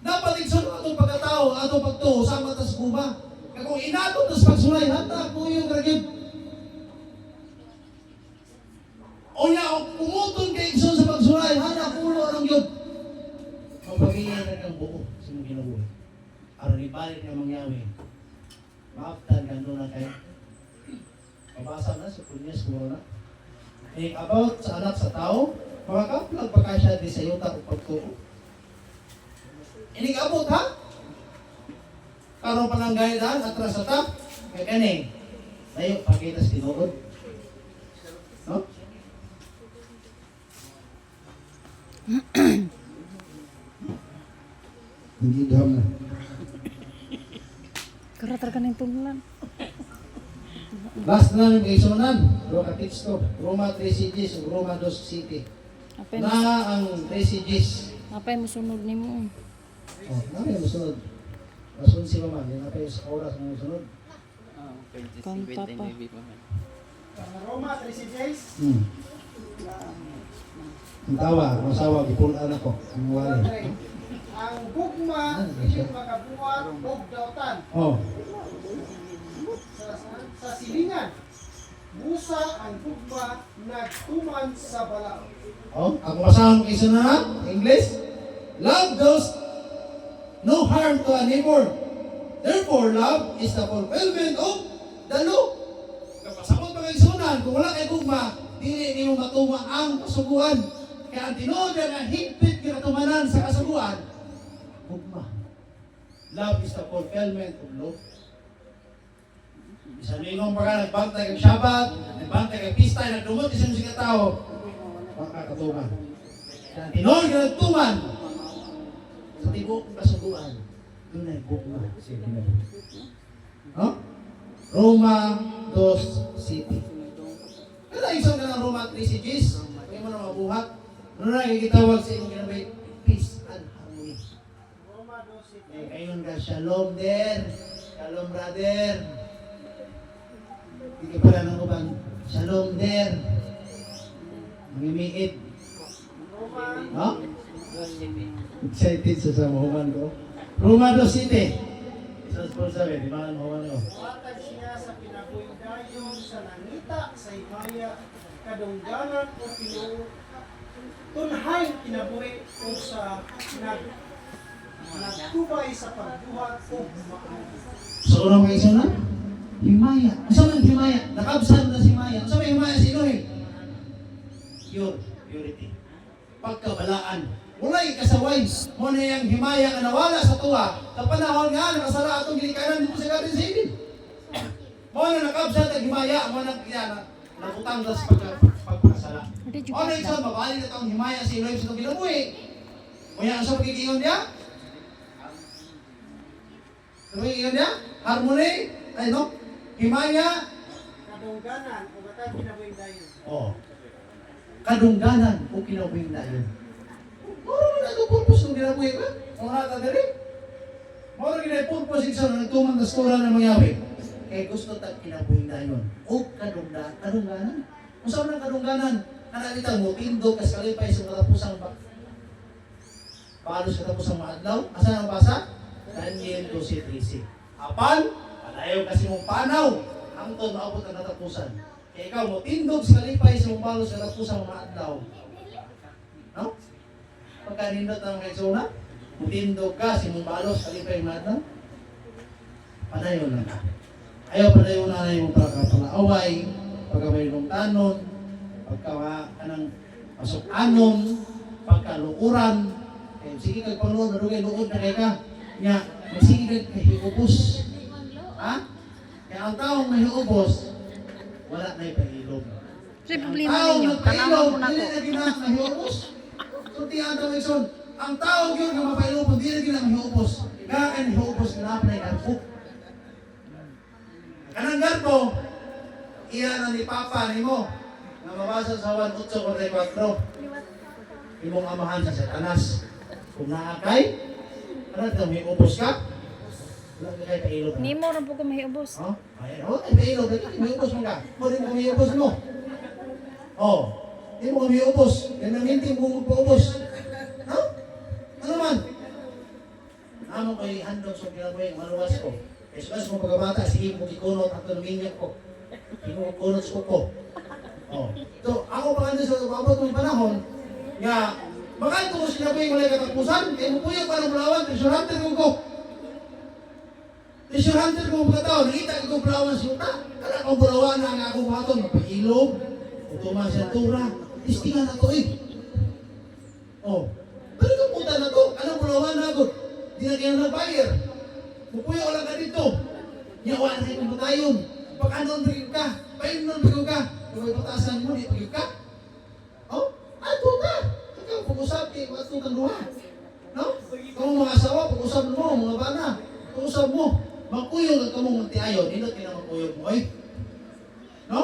Dapat igsoon atong pagkatao, atong pagtuo, sama ta sa Puma. Kaya kung inato ta sa pagsulay, hata po yung ragib. O niya, pumuton kay igsoon sa pagsulay, hana pulo anong yun. Mapagigyan na kang buo sa mga ginawa. Aron ibalik na mangyawi. Maaftan ka doon na kayo. Mabasa na sa punya siguro na. About sa anak sa tao, makakaplag pa ka siya di sa yuta o pagtuo. Inig-abot ha? Karong pananggay daan, atras sa ta, kaya gani. Layo, pakita sa tinuod. No? Hindi dam na. Karatar ka ng tunglan. Last na ng kaisunan, Roma Texto, Roma 3 CGs, Roma 2 City. Apay Na ang 3 CGs. mo sunod ni mo. Namin musunod. Masun si Mama, yan na kayo sa oras na musunod. Kanta pa. Roma 3 days. Ang tawa, masawa, gipulaan ako. Ang wali. Ang gugma hindi makabuhat og dautan sa silingan. Busa ang gugma nagtuman sa balao. Ang masahang isa na English. Love does no harm to a neighbor. Therefore, love is the fulfillment of the law. Kapasakot pa kayo sunan, kung wala kayo gugma, dili niyo matuma ang kasuguan. Kaya ang tinuod nga higpit kinatumanan sa kasuguan, gugma. Love is the fulfillment of law. Isa ningong pagka nagbantay kang Shabbat, nagbantay kang pista, nagdumot isang mga tao, makakatuman. Kaya ang tinuod nga nagtuman sa tibok kasuguan, doon ay gugma. Roma 2 City. Kaya isang ka ng Roma 3 cities, kaya mo na mabuhat. Ano na ikitawag sa inyong ginabay? Peace and harmony. Roma 2 city. Kayon ka, shalom there. Shalom brother. Hindi pala ng ubang, shalom there. Mangimiit. Roma Excited sa samahuman ko. Roma 2 City. sabi, di ba mo ano? Matag siya sa kinabuhi dayon sa nangita sa himaya kadungganan o tunhay kinabuhi o sa nagtubay sa pagbuhat o maayos. So, unang mga isa na? Himaya. Ano man himaya? Nakabsan na si Himaya. Ano may himaya si Elohim? Purity. Pagkabalaan. Walay kasaway. Muna yung himaya nga nawala sa tuwa. Sa panahon nga, nakasara atong ginikanan dito sa Garden City. Muna nakabsan ang himaya. Muna nagutang na sa pagkasala. Muna isa, mabali na itong himaya si Elohim sa itong ginabuhi. Muna ang sa pagkikingon niya? Ano yung niya? Harmony? Ay no? Himaya? Kadungganan o matag kinabuhi dayon. Oo. Kadungganan o kinabuhi na yun. Moro mo na ito purpose ng kinabuhi ba? Ang nata dali? Moro ginay purpose isa na nagtumang na stora ng mga yawi. Kaya gusto tag kinabuhi na yun. O kadungganan. Kung saan ng kadungganan? Kanalitang mo, pindo, kaskalipay sa katapusang paano sa katapusang maadlaw? Asan ang basa? Daniel 12:13. Apan, palayo kasi mong panaw, hangtod maabot ang katapusan. Kaya ikaw mo tindog sa kalipay sa mong balo sa katapusang mga adlaw. No? Pagka nindot ang mga eksona, tindog ka sa mong balo sa kalipay mga adlaw, panayo na ka. Ayaw panayo na yung pagkapalaaway, pagkamayroong tanon, pagkakanang pasok-anon, pagkalukuran. Kaya sige kag Panginoon, nadugay luod na kay ka. Nga, magsigig kay hiubos. Ha? Kaya ang taong may hiubos, wala na ipahilog. Kasi problema ninyo, tanawan mo na Hindi ko. na ginang mahiubos. Tuntihan daw ikson. Ang taong yun nga mapahilog, hindi na ginang mahiubos. Kaya ang hiubos, ginapa na ikarpo. Kanang garpo, iyan na ni Papa ni mo, na mabasa sa 1:8-44. Imong amahan sa Satanas. Kung naakay, ano ito, may ubos ka? Wala ka kayo pailog na. Ni mo rin po ko mahiubos. Oh, ayan, oh, may pailog. May ubos mo ka. Pwede mo may ubos mo. Oh, hindi mo may ubos. Yan ang hindi mo magpaubos. No? Ano man? Namo ko yung handog sa kinabuhi, maluwas ko. Esugas mo pagkabata, sige mo kikunot at luminyak ko. Hindi mo kikunot sa kuko. Oh. So, ako pa nga sa babot ng panahon, nga, bakit kung sinabi yung walay katapusan, kaya mo po yung parang bulawan, treasure hunter ko. Treasure hunter ko mga tao, nakita ko bulawan sa yuta. Kala kong bulawan na ang akong hatong, mapahilog, utuman sa tura, istingan na to eh. Oh, pero kung punta na to, anong bulawan na ako? Di na kayo nag-buyer. Mupuyo lang ka dito. Yawa na kayo kung tayon. Pagkanon bigyo ka, painon bigyo ka. Kung may patasan mo, di bigyo ka. Oh, ato ka. Ikaw, pag-usap kayo, ato kang luha. No? Kung mga asawa, pag-usap mo, mga bana, pag-usap mo. Magkuyog ang kamong magtiayon, hindi na magkuyog mo eh. No?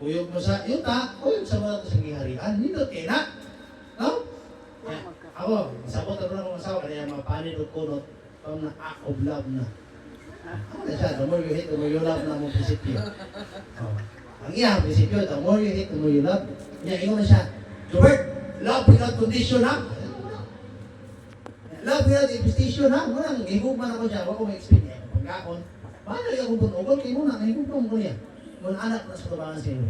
Kuyog mo sa yuta, kuyog sa mga sa giharian, hindi na kina. No? Kaya, ako, sabot na mga asawa, kaya mapanid o kunot, kung na act of love na. Ano na siya, the more you hate, the more you love na mong prinsipyo. Oh. Ang iyang prinsipyo, the more you hate, the more you love. Kaya ingon na siya, Jobert, love without condition ha? Love without imposition ha? Muna, higugman ako siya, wako may experience. Pagkakon, paano yung akong tunugol? Kaya muna, higugman ko niya. Muna anak na sa tabangan siya.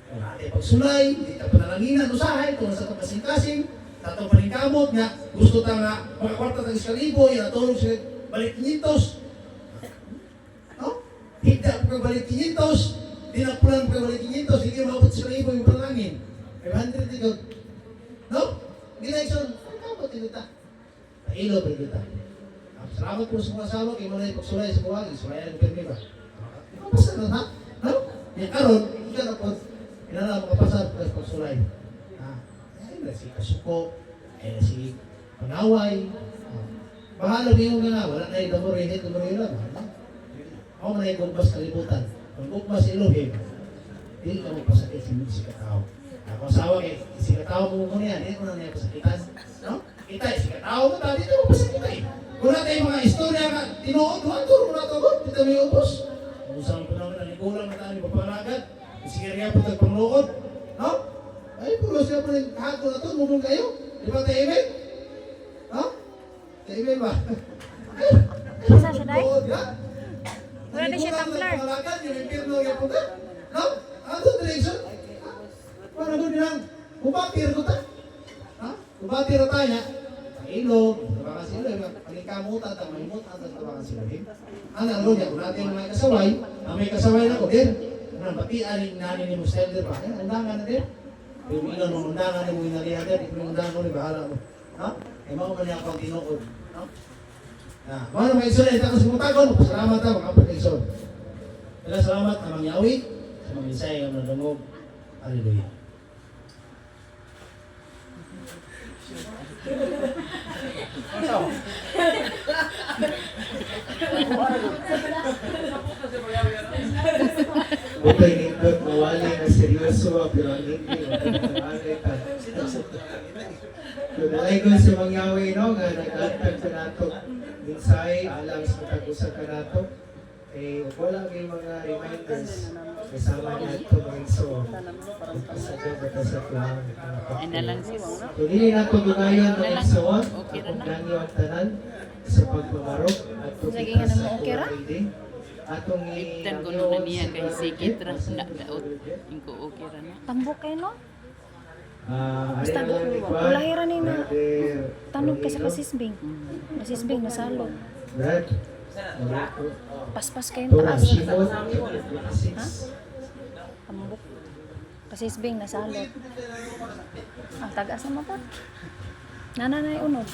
Kung natin pagsulay, hindi ka panalanginan, usahay, kung nasa kapasing-kasing, tatong paningkamot nga, gusto ta nga, makakwarta ng 1,000, yan natulog siya, balik 500. No? Higda ko balik 500, dinapulan ko balik 500, hindi maabot 1,000 yung panalangin. 500 ito. No? Hindi na isang, pagkamot ito ta. Pailo pa ito ta. Salamat po sa mga asawa, kayo mo na yung pagsulay sa buwagi, sulayan ang permi ba? Kapasa na ha? No? Yan karon, ika na po, kinala makapasa sa pagsulay. Si kasuko, si pangaway. Bahala mo yung nga, wala na yung damurihin, damurihin lang. Ako na yung gumbas kalibutan. Kung gumbas Elohim, hindi ka magpasakit si katao. Ako asawa kay si katao mo mo niya, hindi ko na niya pasakitan. No? Kita, si katao mo ta, dito mo pasakitan eh. Kung natin yung mga istorya nga, tinuod, huwag mo na tawag, dito mo yung upos. Kung saan po naman, nalikulang na tayo magpapalagad, sige rin po tayo pangluod. No? Ay, puro siya po rin hako na ito, mumong kayo. Di ba tayo email? Ha? Tayo email ba? Ay. Doon, ya. Wala na siya tumbler. Pangalagan, yung impirno yung punta. No? Ano direction? Paano ko nilang? Kubatir ko ta. Ha? Kubatir na tayo. Ilog, tabakan sila. Palingkamutan, tamayimutan, tabakan sila. Ano niya? Kung natin may kasaway, may kasaway na ko din. Ano, pati aling nanin ni Mustelder pa. Undangan na din. Yung ilan ng undangan ni mo inalihan din. Yung undangan mo, bahala mo. Ha? Eh, mga man niya akong tinuod. Ha? Mga mga iso na ito sa mutagon. Salamat na mga kapag-iso. Kaya salamat na mangyawi sa mga isay ang nadungog. Hallelujah. Bukay nindot mawali na seryoso pero ang hindi magkakaanay ka. Dunalay ko sa mangyawi no nga nag-antag sa nato minsay alam sa matag-usa ka nato wala may mga reminders kasama niya ito mga iso kasagay ka sa klang Ay na lang sis. kung hindi nato dugayon mga iso kung nangyo ang tanan sa pagpamarok at Sige nga naman, okay ra? atong Tan ko nung niya kay sikit ra na daot ingko okay ra na. Tambok kayo no? Basta Ulahira ni na tanong ka sa kasisbing. Kasisbing nasalo. Brad, Paspas kayo Tora taas. Shimon, Tambok. Kasisbing nasalo. Ang tagas naman pa. Nananay unod.